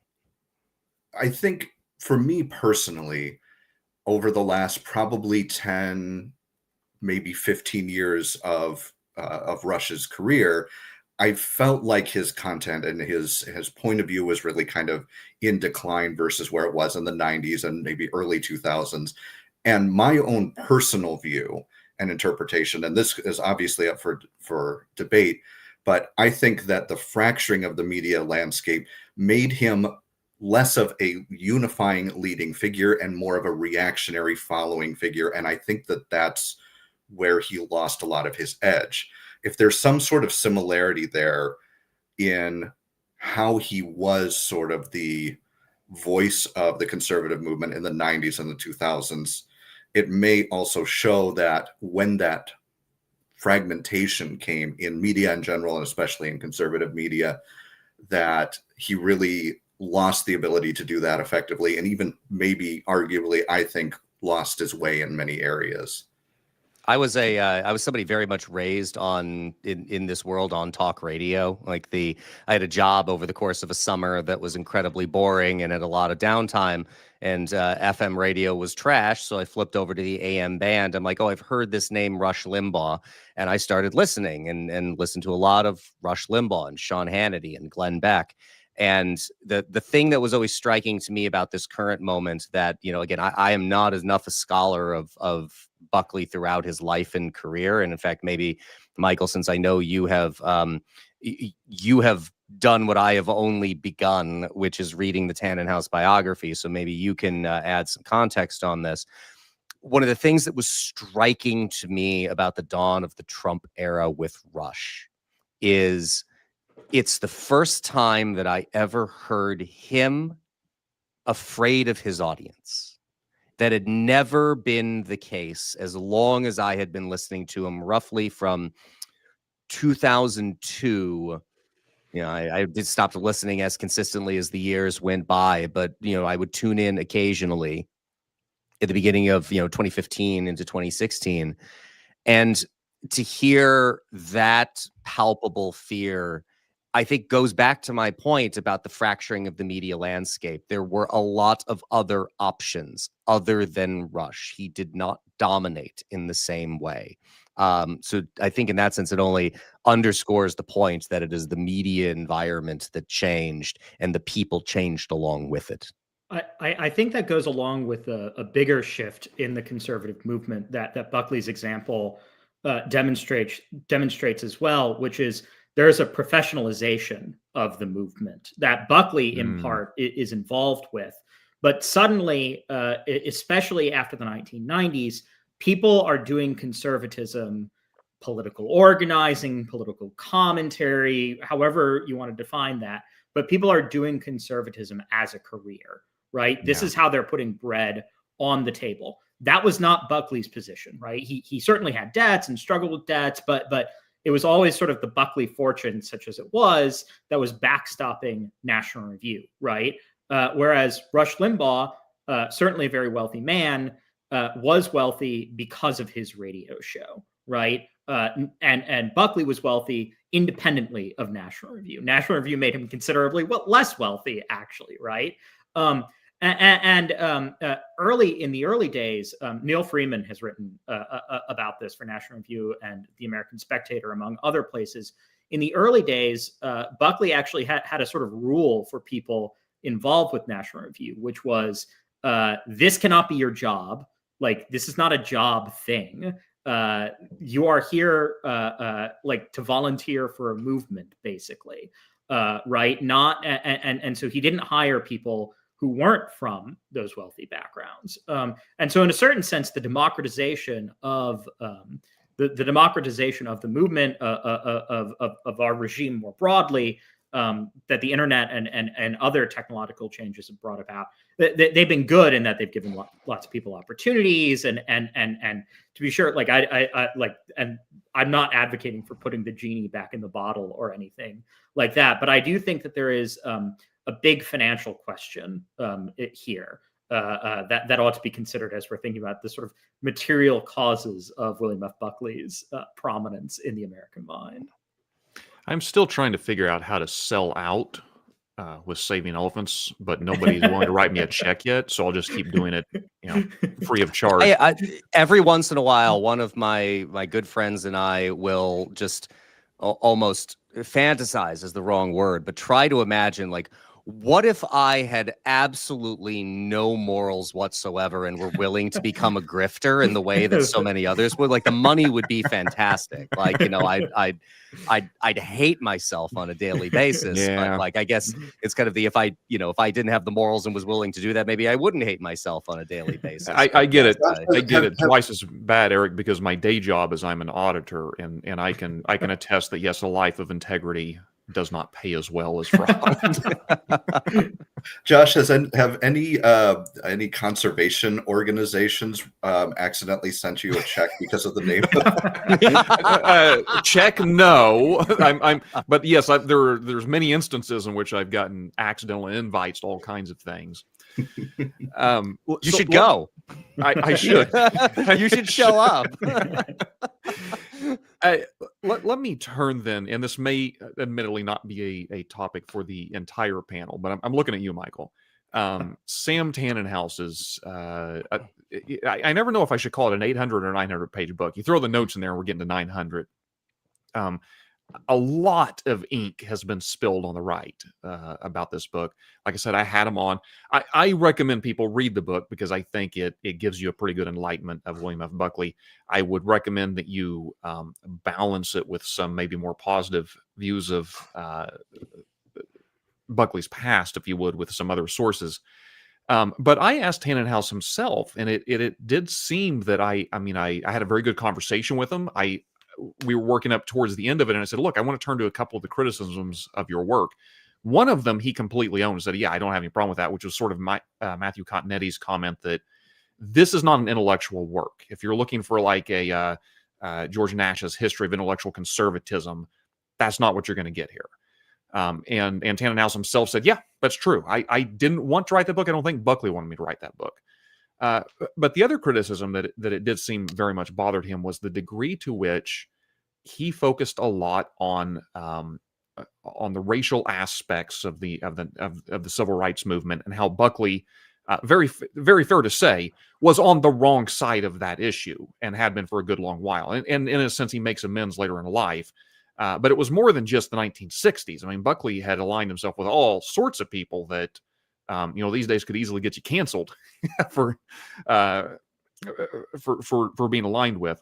I think for me personally, over the last probably 10, maybe 15 years of Rush's career, I felt like his content and his point of view was really kind of in decline versus where it was in the 90s and maybe early 2000s. And my own personal view and interpretation, and this is obviously up for debate, but I think that the fracturing of the media landscape made him less of a unifying leading figure and more of a reactionary following figure. And I think that that's where he lost a lot of his edge. If there's some sort of similarity there in how he was sort of the voice of the conservative movement in the 90s and the 2000s, it may also show that when that fragmentation came in media in general, and especially in conservative media, that he really lost the ability to do that effectively, and even maybe arguably, I think, lost his way in many areas. I was somebody very much raised on in this world on talk radio. I had a job over the course of a summer that was incredibly boring and had a lot of downtime, and FM radio was trash. So I flipped over to the AM band. I'm like, oh, I've heard this name Rush Limbaugh, and I started listening and listened to a lot of Rush Limbaugh and Sean Hannity and Glenn Beck. And the thing that was always striking to me about this current moment that, again, I am not enough a scholar of Buckley throughout his life and career. And in fact, maybe, Michael, since I know you have done what I have only begun, which is reading the Tannenhouse biography. So maybe you can add some context on this. One of the things that was striking to me about the dawn of the Trump era with Rush is it's the first time that I ever heard him afraid of his audience. That had never been the case as long as I had been listening to him, roughly from 2002. I did stop listening as consistently as the years went by, but I would tune in occasionally at the beginning of 2015 into 2016, and to hear that palpable fear, I think, goes back to my point about the fracturing of the media landscape. There were a lot of other options other than Rush. He did not dominate in the same way. So I think in that sense, it only underscores the point that it is the media environment that changed and the people changed along with it. I think that goes along with a bigger shift in the conservative movement that Buckley's example demonstrates as well, which is there's a professionalization of the movement that Buckley in part is involved with. But suddenly, especially after the 1990s, people are doing conservatism, political organizing, political commentary, however you want to define that. But people are doing conservatism as a career, right? This is how they're putting bread on the table. That was not Buckley's position, right? He certainly had debts and struggled with debts, but it was always sort of the Buckley fortune, such as it was, that was backstopping National Review, right? Whereas Rush Limbaugh, certainly a very wealthy man, was wealthy because of his radio show, right? and Buckley was wealthy independently of National Review. National Review made him considerably less wealthy, actually, right? Early in the early days, Neil Freeman has written about this for National Review and the American Spectator, among other places. In the early days, Buckley actually had a sort of rule for people involved with National Review, which was this cannot be your job. Like, this is not a job thing. You are here like to volunteer for a movement, basically, right? Not and so he didn't hire people who weren't from those wealthy backgrounds. And so in a certain sense, the democratization of the democratization of the movement of our regime more broadly, that the internet and other technological changes have brought about, they've been good in that they've given lots of people opportunities, and to be sure, like I like, and I'm not advocating for putting the genie back in the bottle or anything like that, but I do think that there is a big financial question here that ought to be considered as we're thinking about the sort of material causes of William F. Buckley's prominence in the American mind. I'm still trying to figure out how to sell out with Saving Elephants, but nobody's willing to write me a check yet, so I'll just keep doing it, free of charge. Every once in a while, one of my good friends and I will just almost fantasize is the wrong word, but try to imagine, like, what if I had absolutely no morals whatsoever and were willing to become a grifter in the way that so many others would? Like, the money would be fantastic. Like, I'd hate myself on a daily basis. Yeah. But like, I guess it's kind of if I didn't have the morals and was willing to do that, maybe I wouldn't hate myself on a daily basis. I get it. I get it twice as bad, Eric, because my day job is I'm an auditor, and I can attest that yes, a life of integrity does not pay as well as fraud. Josh, have any conservation organizations accidentally sent you a check because of the name? Check, no. But yes, there's many instances in which I've gotten accidental invites to all kinds of things. You should go. I should. You should show up. Let me turn then, and this may admittedly not be a topic for the entire panel, but I'm looking at you, Michael. Sam Tannenhaus's, I never know if I should call it an 800 or 900 page book. You throw the notes in there and we're getting to 900. A lot of ink has been spilled on the right about this book. Like I said, I had him on. I recommend people read the book because I think it gives you a pretty good enlightenment of William F. Buckley. I would recommend that you balance it with some maybe more positive views of Buckley's past, if you would, with some other sources. But I asked Tannenhaus himself, and it did seem that I had a very good conversation with him. We were working up towards the end of it, and I said, look, I want to turn to a couple of the criticisms of your work. One of them he completely owned and said, yeah, I don't have any problem with that, which was sort of Matthew Continetti's comment that this is not an intellectual work. If you're looking for like a George Nash's History of Intellectual Conservatism, that's not what you're going to get here. And Tannenhaus himself said, yeah, that's true. I didn't want to write that book. I don't think Buckley wanted me to write that book. But the other criticism that it did seem very much bothered him was the degree to which he focused a lot on the racial aspects of the civil rights movement, and how Buckley, very very fair to say, was on the wrong side of that issue and had been for a good long while. And in a sense, he makes amends later in life. But it was more than just the 1960s. I mean, Buckley had aligned himself with all sorts of people that these days could easily get you canceled for being aligned with.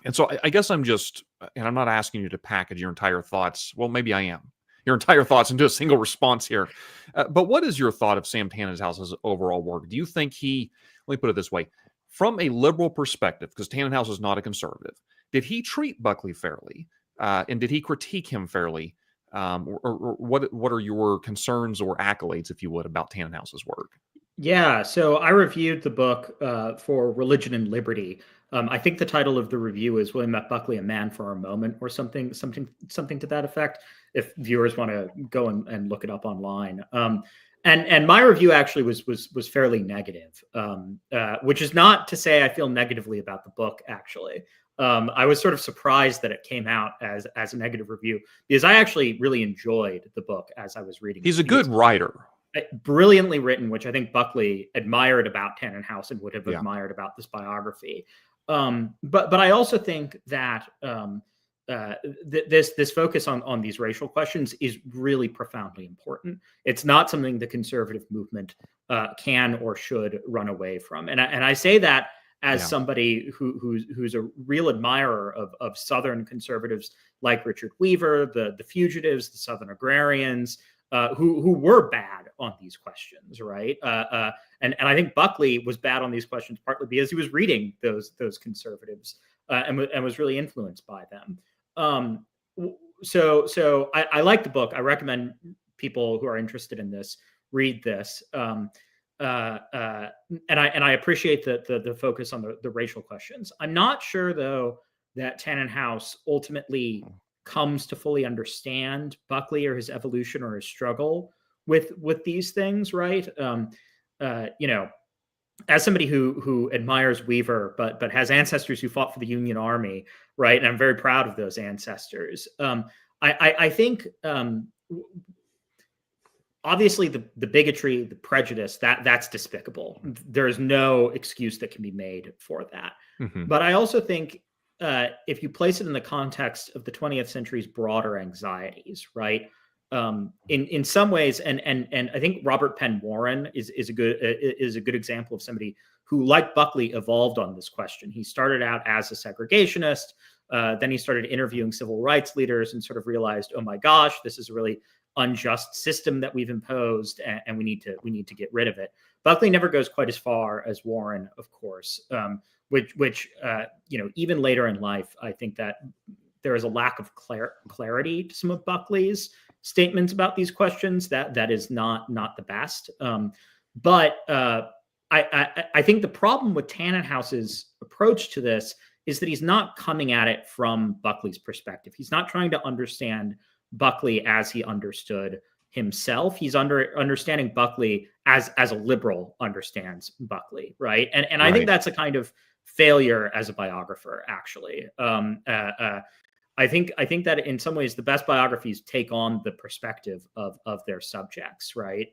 And so I guess I'm not asking you to package your entire thoughts. Well, maybe I am. Your entire thoughts into a single response here. But what is your thought of Sam Tannenhaus's overall work? Do you think let me put it this way, from a liberal perspective, because Tannenhaus is not a conservative, did he treat Buckley fairly? And did he critique him fairly? Or what are your concerns or accolades, if you would, about Tannenhaus's work? Yeah, so I reviewed the book for Religion and Liberty. I think the title of the review is William F. Buckley, A Man for a Moment, or something to that effect, if viewers want to go and look it up online. And my review actually was fairly negative, which is not to say I feel negatively about the book, actually. I was sort of surprised that it came out as a negative review, because I actually really enjoyed the book as I was reading it. He's a good writer. Brilliantly written, which I think Buckley admired about Tannenhouse and would have Yeah. admired about this biography. But I also think that this focus on these racial questions is really profoundly important. It's not something the conservative movement can or should run away from. And I say that as somebody who's a real admirer of Southern conservatives like Richard Weaver, the Fugitives, the Southern Agrarians, who were bad on these questions, right? And I think Buckley was bad on these questions partly because he was reading those conservatives and was really influenced by them. So I like the book. I recommend people who are interested in this read this. And I appreciate the focus on the racial questions. I'm not sure though that Tannenhouse ultimately comes to fully understand Buckley or his evolution or his struggle with these things, right? As somebody who admires Weaver, but has ancestors who fought for the Union Army, right? And I'm very proud of those ancestors. I think obviously the bigotry, the prejudice, that's despicable. There is no excuse that can be made for that. Mm-hmm. But I also think if you place it in the context of the 20th century's broader anxieties, right? In some ways, and I think Robert Penn Warren is a good example of somebody who, like Buckley, evolved on this question. He started out as a segregationist, then he started interviewing civil rights leaders and sort of realized, oh my gosh, this is a really unjust system that we've imposed, and we need to get rid of it. Buckley never goes quite as far as Warren, of course. Which even later in life, I think that there is a lack of clarity to some of Buckley's statements about these questions that is not the best. But I think the problem with Tannenhouse's approach to this is that he's not coming at it from Buckley's perspective. He's not trying to understand Buckley as he understood himself. He's understanding Buckley as a liberal understands Buckley, right? And right. I think that's a kind of failure as a biographer, actually. I think that in some ways the best biographies take on the perspective of their subjects, right?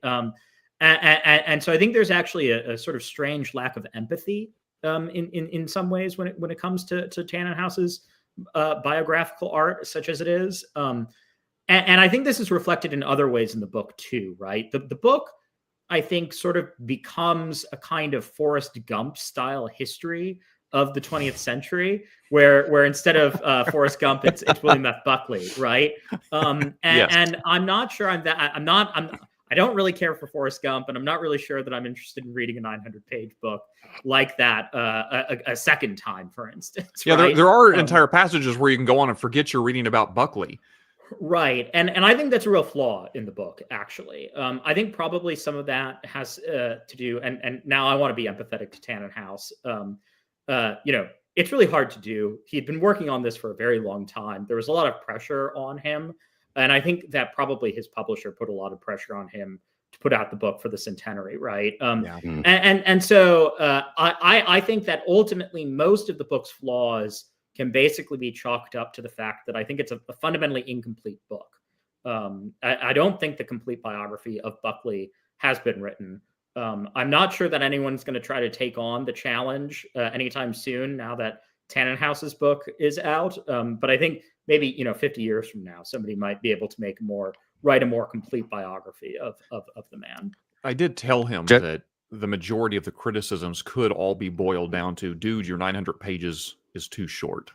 And so I think there's actually a sort of strange lack of empathy in some ways when it comes to Tannenhouse's biographical art, such as it is. And I think this is reflected in other ways in the book too, right? The book, I think, sort of becomes a kind of Forrest Gump style history of the 20th century, where instead of Forrest Gump, it's William F. Buckley, right? And I'm not sure I don't really care for Forrest Gump, and I'm not really sure that I'm interested in reading a 900-page book like that a second time, for instance. Yeah, right? there are entire passages where you can go on and forget you're reading about Buckley. Right. And I think that's a real flaw in the book, actually. I think probably some of that has to do, and now I want to be empathetic to Tannenhouse. It's really hard to do. He'd been working on this for a very long time. There was a lot of pressure on him. And I think that probably his publisher put a lot of pressure on him to put out the book for the centenary, right? So I think that ultimately most of the book's flaws can basically be chalked up to the fact that I think it's a fundamentally incomplete book. I don't think the complete biography of Buckley has been written. I'm not sure that anyone's going to try to take on the challenge anytime soon now that Tannenhouse's book is out. But I think maybe 50 years from now, somebody might be able to write a more complete biography of the man. I did tell him that the majority of the criticisms could all be boiled down to, dude, your 900 pages is too short.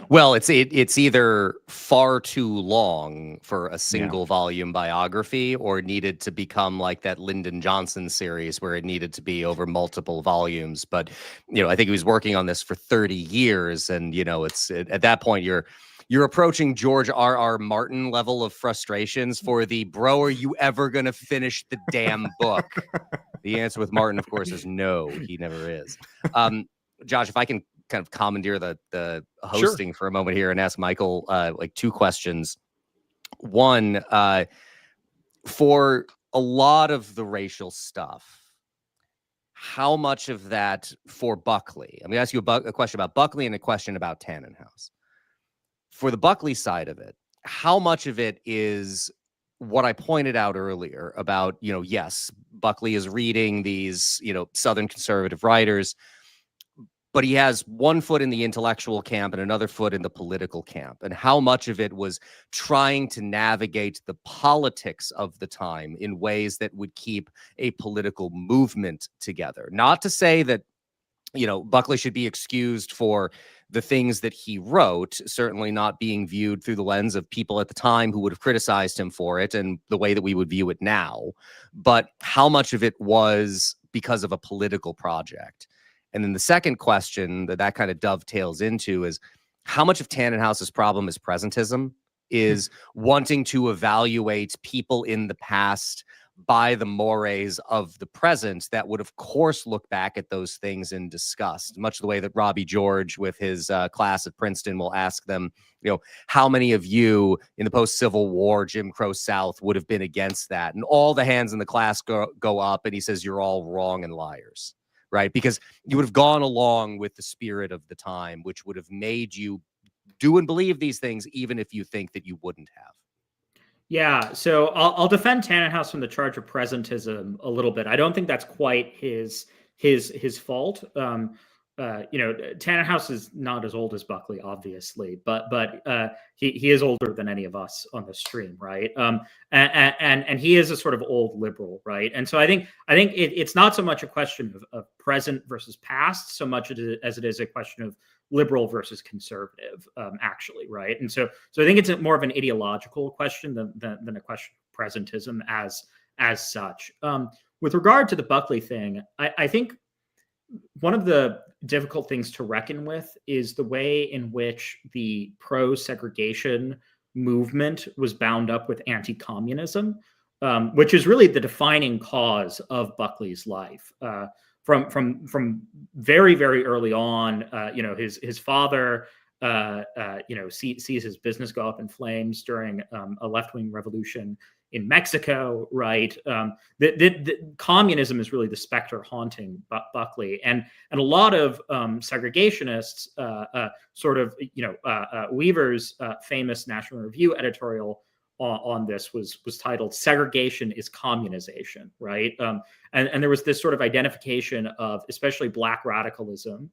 Well, it's either far too long for a single volume biography, or needed to become like that Lyndon Johnson series where it needed to be over multiple volumes. But I think he was working on this for 30 years, and it's at that point you're approaching George R.R. Martin level of frustrations for the bro. Are you ever gonna finish the damn book? The answer with Martin, of course, is no. He never is. Josh, if I can kind of commandeer the hosting for a moment here and ask Michael like two questions. One, for a lot of the racial stuff, how much of that for Buckley? I'm going to ask you a question about Buckley and a question about Tannenhaus. For the Buckley side of it, how much of it is what I pointed out earlier about, yes, Buckley is reading these, Southern conservative writers, but he has one foot in the intellectual camp and another foot in the political camp. And how much of it was trying to navigate the politics of the time in ways that would keep a political movement together. Not to say that, Buckley should be excused for the things that he wrote, certainly not being viewed through the lens of people at the time who would have criticized him for it and the way that we would view it now. But how much of it was because of a political project? And then the second question that kind of dovetails into is how much of Tannenhaus's problem is presentism, is wanting to evaluate people in the past by the mores of the present that would, of course, look back at those things in disgust, much the way that Robbie George with his class at Princeton will ask them, how many of you in the post-Civil War Jim Crow South would have been against that? And all the hands in the class go up, and he says, you're all wrong and liars. Right? Because you would have gone along with the spirit of the time, which would have made you do and believe these things, even if you think that you wouldn't have. Yeah, so I'll defend Tannenhaus from the charge of presentism a little bit. I don't think that's quite his fault. Tannenhaus is not as old as Buckley, obviously, but he is older than any of us on the stream, right? And he is a sort of old liberal, right? And so I think it's not so much a question of present versus past, so much as it is a question of liberal versus conservative, actually, right? And so I think it's more of an ideological question than a question of presentism as such. With regard to the Buckley thing, I think one of the difficult things to reckon with is the way in which the pro-segregation movement was bound up with anti-communism, which is really the defining cause of Buckley's life. From very, very early on, his father, sees his business go up in flames during a left-wing revolution in Mexico, right? The communism is really the specter haunting Buckley, and a lot of segregationists, Weaver's famous National Review editorial on this was titled "Segregation is Communization," right? And there was this sort of identification of especially Black radicalism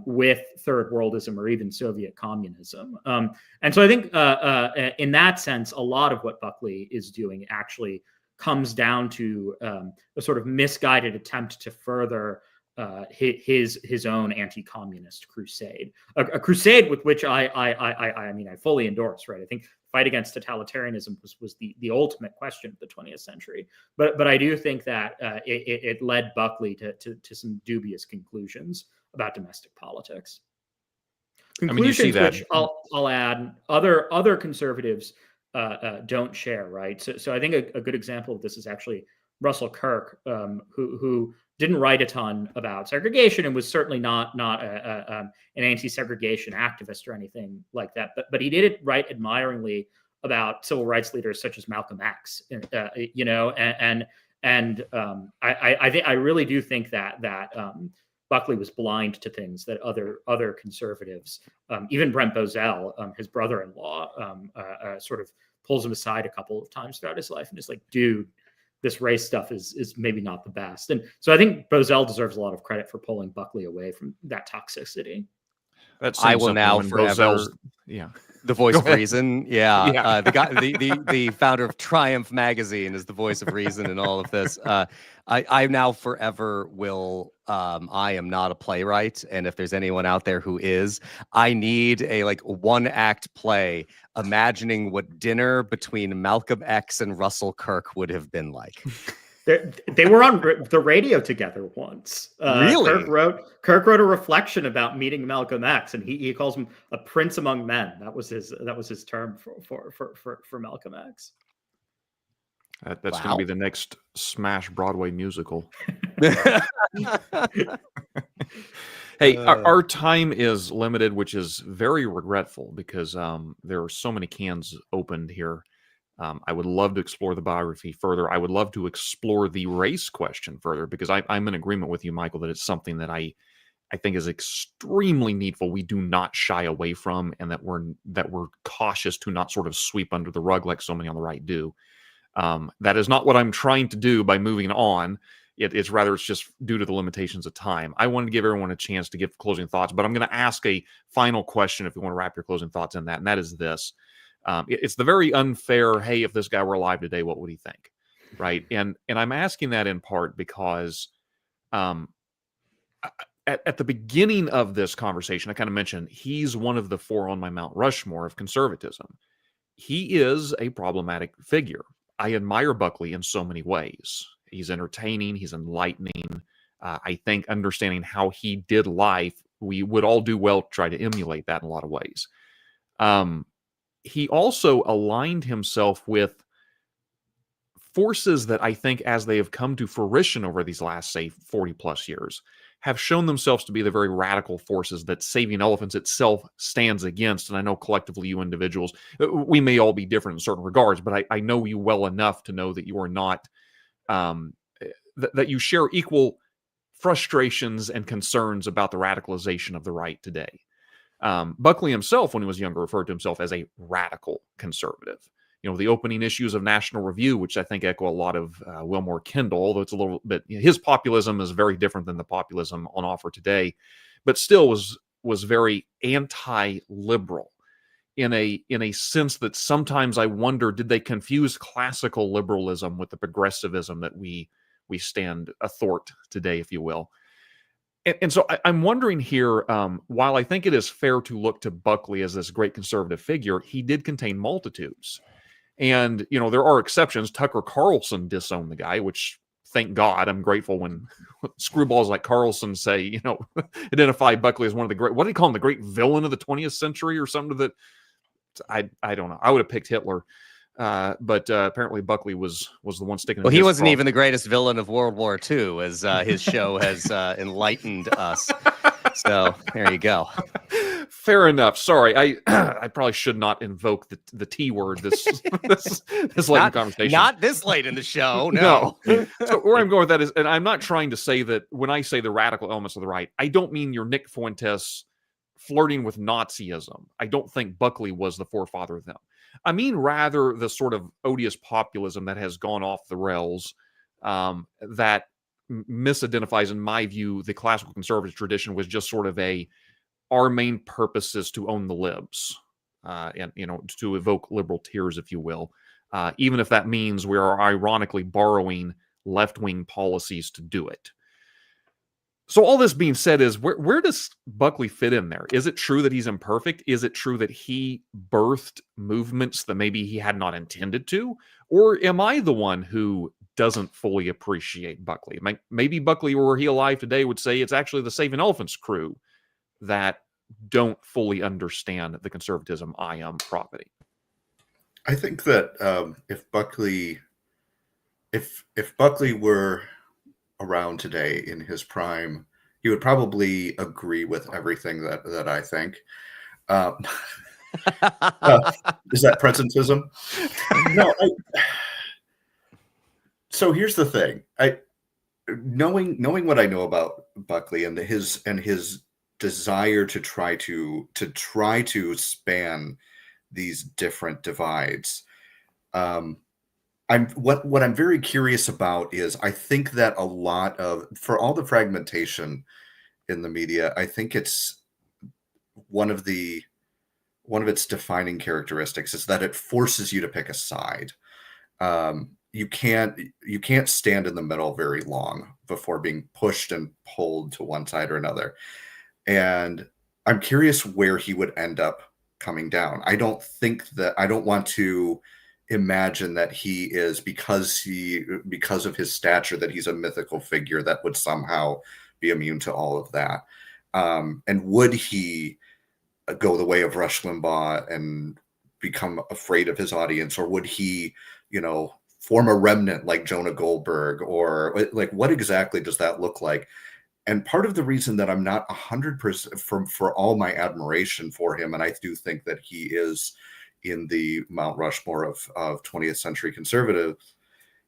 with third worldism or even Soviet communism. And so I think in that sense, a lot of what Buckley is doing actually comes down to a sort of misguided attempt to further his own anti-communist crusade, a crusade with which I fully endorse, right? I think fight against totalitarianism was the ultimate question of the 20th century. But I do think that it led Buckley to some dubious conclusions about domestic politics. Conclusions which I'll add other conservatives don't share, right? So I think a good example of this is actually Russell Kirk, who didn't write a ton about segregation and was certainly not an anti-segregation activist or anything like that. But he did write admiringly about civil rights leaders such as Malcolm X, I really do think that Buckley was blind to things that other conservatives, even Brent Bozell, his brother-in-law, sort of pulls him aside a couple of times throughout his life and is like, dude, this race stuff is maybe not the best. And so I think Bozell deserves a lot of credit for pulling Buckley away from that toxicity. I will now forever, the voice of reason. Yeah. The guy, the founder of Triumph magazine is the voice of reason in all of this. I now forever will, I am not a playwright. And if there's anyone out there who is, I need a one act play imagining what dinner between Malcolm X and Russell Kirk would have been like. They were on the radio together once. Really? Kirk wrote a reflection about meeting Malcolm X, and he calls him a prince among men. That was his term for Malcolm X. That's going to be the next smash Broadway musical. Hey, our time is limited, which is very regretful because there are so many cans opened here. I would love to explore the biography further. I would love to explore the race question further, because I'm in agreement with you, Michael, that it's something that I think is extremely needful. We do not shy away from, and that we're cautious to not sort of sweep under the rug like so many on the right do. That is not what I'm trying to do by moving on. It's rather, it's just due to the limitations of time. I wanted to give everyone a chance to give closing thoughts, but I'm going to ask a final question if you want to wrap your closing thoughts in that, and that is this. It's the very unfair, hey, if this guy were alive today, what would he think? Right? And I'm asking that in part because at the beginning of this conversation, I kind of mentioned he's one of the four on my Mount Rushmore of conservatism. He is a problematic figure. I admire Buckley in so many ways. He's entertaining. He's enlightening. I think understanding how he did life, we would all do well to try to emulate that in a lot of ways. He also aligned himself with forces that I think, as they have come to fruition over these last, say, 40 plus years, have shown themselves to be the very radical forces that Saving Elephants itself stands against. And I know collectively, you individuals, we may all be different in certain regards, but I know you well enough to know that you are not, that you share equal frustrations and concerns about the radicalization of the right today. Buckley himself, when he was younger, referred to himself as a radical conservative. You know, the opening issues of National Review, which I think echo a lot of Wilmore Kendall, although it's a little bit, his populism is very different than the populism on offer today, but still was very anti-liberal in a sense that sometimes I wonder, did they confuse classical liberalism with the progressivism that we stand athwart today, if you will? And so I'm wondering here, while I think it is fair to look to Buckley as this great conservative figure, he did contain multitudes. And, you know, there are exceptions. Tucker Carlson disowned the guy, which, thank God, I'm grateful when screwballs like Carlson say, you know, identify Buckley as one of the great, what do they call him, the great villain of the 20th century or something that, I don't know. I would have picked Hitler. But apparently Buckley was the one sticking. Well, he wasn't even the greatest villain of World War II, as his show has enlightened us. So there you go. Fair enough. Sorry, I probably should not invoke the T word this late in the conversation. Not this late in the show. No. So where I'm going with that is, and I'm not trying to say that when I say the radical elements of the right, I don't mean your Nick Fuentes flirting with Nazism. I don't think Buckley was the forefather of them. I mean, rather the sort of odious populism that has gone off the rails, that misidentifies, in my view, the classical conservative tradition was just sort of our main purpose is to own the libs, and, you know, to evoke liberal tears, if you will, even if that means we are ironically borrowing left-wing policies to do it. So all this being said is, where does Buckley fit in there? Is it true that he's imperfect? Is it true that he birthed movements that maybe he had not intended to? Or am I the one who doesn't fully appreciate Buckley? Maybe Buckley, were he alive today, would say it's actually the Saving Elephants crew that don't fully understand the conservatism I am profiting. I think that if Buckley were around today in his prime, he would probably agree with everything that I think. Is that presentism? No. So here's the thing. Knowing what I know about Buckley and his desire to try to span these different divides, what I'm very curious about is, I think that a lot of, for all the fragmentation in the media, I think it's one of its defining characteristics is that it forces you to pick a side. You can't stand in the middle very long before being pushed and pulled to one side or another. And I'm curious where he would end up coming down. I don't want to imagine that he is, because of his stature, that he's a mythical figure that would somehow be immune to all of that. And would he go the way of Rush Limbaugh and become afraid of his audience, or would he, form a remnant like Jonah Goldberg, or like, what exactly does that look like? And part of the reason that I'm not 100% for all my admiration for him, and I do think that he is, in the Mount Rushmore of 20th century conservatives.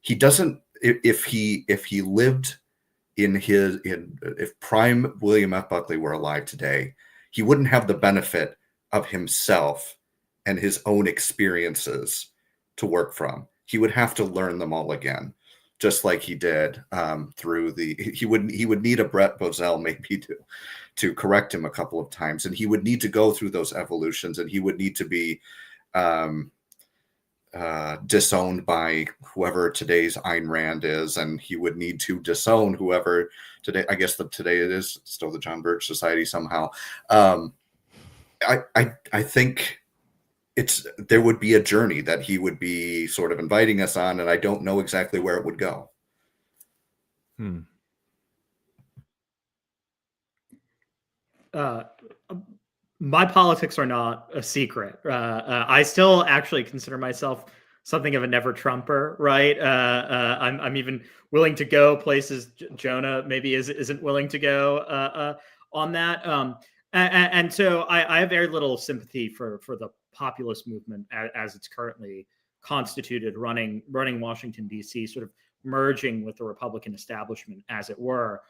He doesn't, if he lived if prime William F. Buckley were alive today, he wouldn't have the benefit of himself and his own experiences to work from. He would have to learn them all again, just like he did through he would need a Brett Bozell maybe to correct him a couple of times, and he would need to go through those evolutions, and he would need to be disowned by whoever today's Ayn Rand is, and he would need to disown whoever today, I guess today it is still the John Birch Society somehow. I think there would be a journey that he would be sort of inviting us on, and I don't know exactly where it would go. My politics are not a secret. I still actually consider myself something of a never Trumper, right? I'm even willing to go places Jonah maybe isn't willing to go on that. And so I have very little sympathy for the populist movement as it's currently constituted, running Washington, D.C., sort of merging with the Republican establishment, as it were.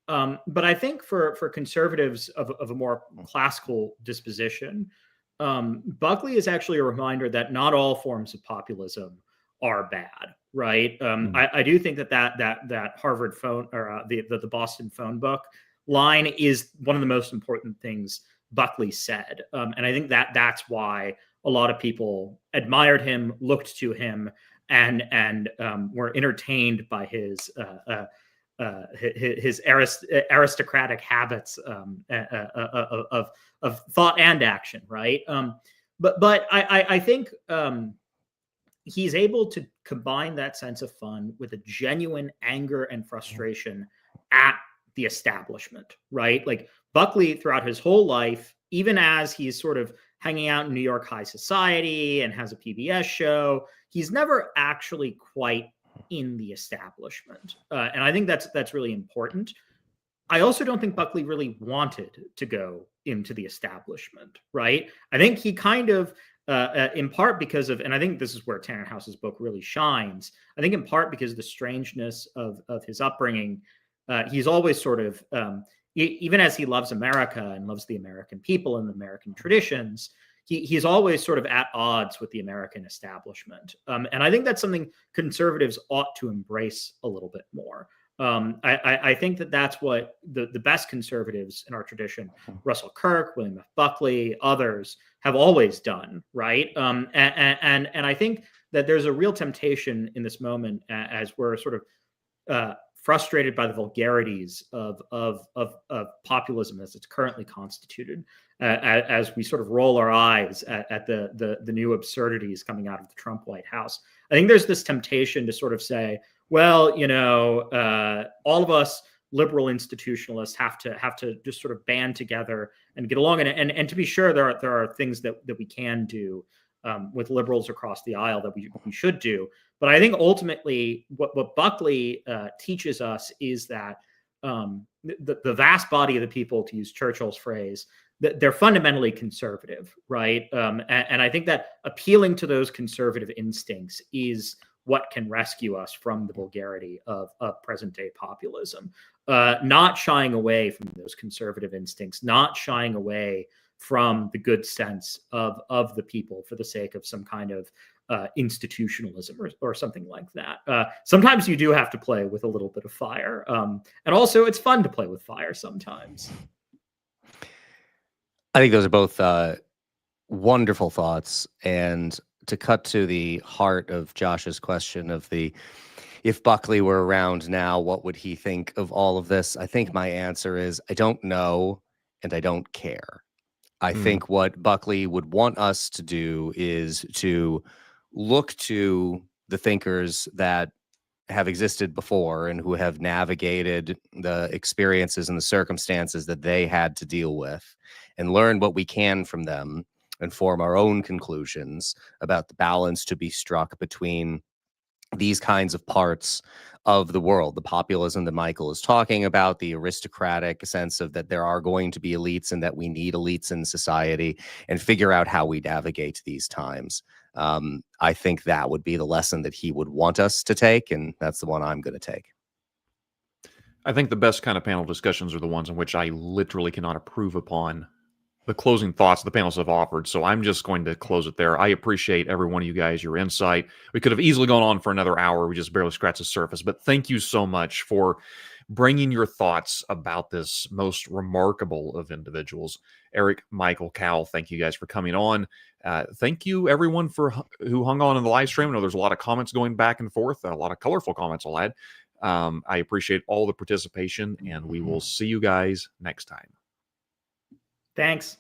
But I think for conservatives of a more classical disposition, Buckley is actually a reminder that not all forms of populism are bad, right? I do think that Harvard phone or the Boston phone book line is one of the most important things Buckley said, and I think that's why a lot of people admired him, looked to him, and were entertained by his aristocratic habits of thought and action, right? But I think he's able to combine that sense of fun with a genuine anger and frustration at the establishment, right? Like Buckley, throughout his whole life, even as he's sort of hanging out in New York high society and has a PBS show, he's never actually quite in the establishment. And I think that's really important. I also don't think Buckley really wanted to go into the establishment, right? I think he kind of, in part because of, and I think this is where Tannenhaus's book really shines, I think in part because of the strangeness of his upbringing, he's always sort of, even as he loves America and loves the American people and the American traditions, he's always sort of at odds with the American establishment. And I think that's something conservatives ought to embrace a little bit more. I think that's what the best conservatives in our tradition, Russell Kirk, William F. Buckley, others, have always done, right? And I think that there's a real temptation in this moment as we're sort of frustrated by the vulgarities of populism as it's currently constituted, as we sort of roll our eyes at the new absurdities coming out of the Trump White House. I think there's this temptation to sort of say, well, all of us liberal institutionalists have to just sort of band together and get along. And to be sure, there are things that we can do with liberals across the aisle that we should do. But I think ultimately what Buckley teaches us is that the vast body of the people, to use Churchill's phrase, that they're fundamentally conservative, right? And I think that appealing to those conservative instincts is what can rescue us from the vulgarity of present-day populism. Not shying away from those conservative instincts, not shying away from the good sense of the people for the sake of some kind of institutionalism or something like that. Sometimes you do have to play with a little bit of fire. And also it's fun to play with fire sometimes. I think those are both wonderful thoughts. And to cut to the heart of Josh's question of if Buckley were around now, what would he think of all of this? I think my answer is I don't know and I don't care. I think what Buckley would want us to do is to look to the thinkers that have existed before and who have navigated the experiences and the circumstances that they had to deal with and learn what we can from them and form our own conclusions about the balance to be struck between these kinds of parts of the world, the populism that Michael is talking about, the aristocratic sense of that there are going to be elites and that we need elites in society, and figure out how we navigate these times. I think that would be the lesson that he would want us to take, and that's the one I'm going to take. I think the best kind of panel discussions are the ones in which I literally cannot improve upon the closing thoughts the panelists have offered. So I'm just going to close it there. I appreciate every one of you guys, your insight. We could have easily gone on for another hour. We just barely scratched the surface. But thank you so much for bringing your thoughts about this most remarkable of individuals. Eric, Michael, Cal, thank you guys for coming on. Thank you, everyone, who hung on in the live stream. I know there's a lot of comments going back and forth, a lot of colorful comments I'll add. I appreciate all the participation, and we will see you guys next time. Thanks.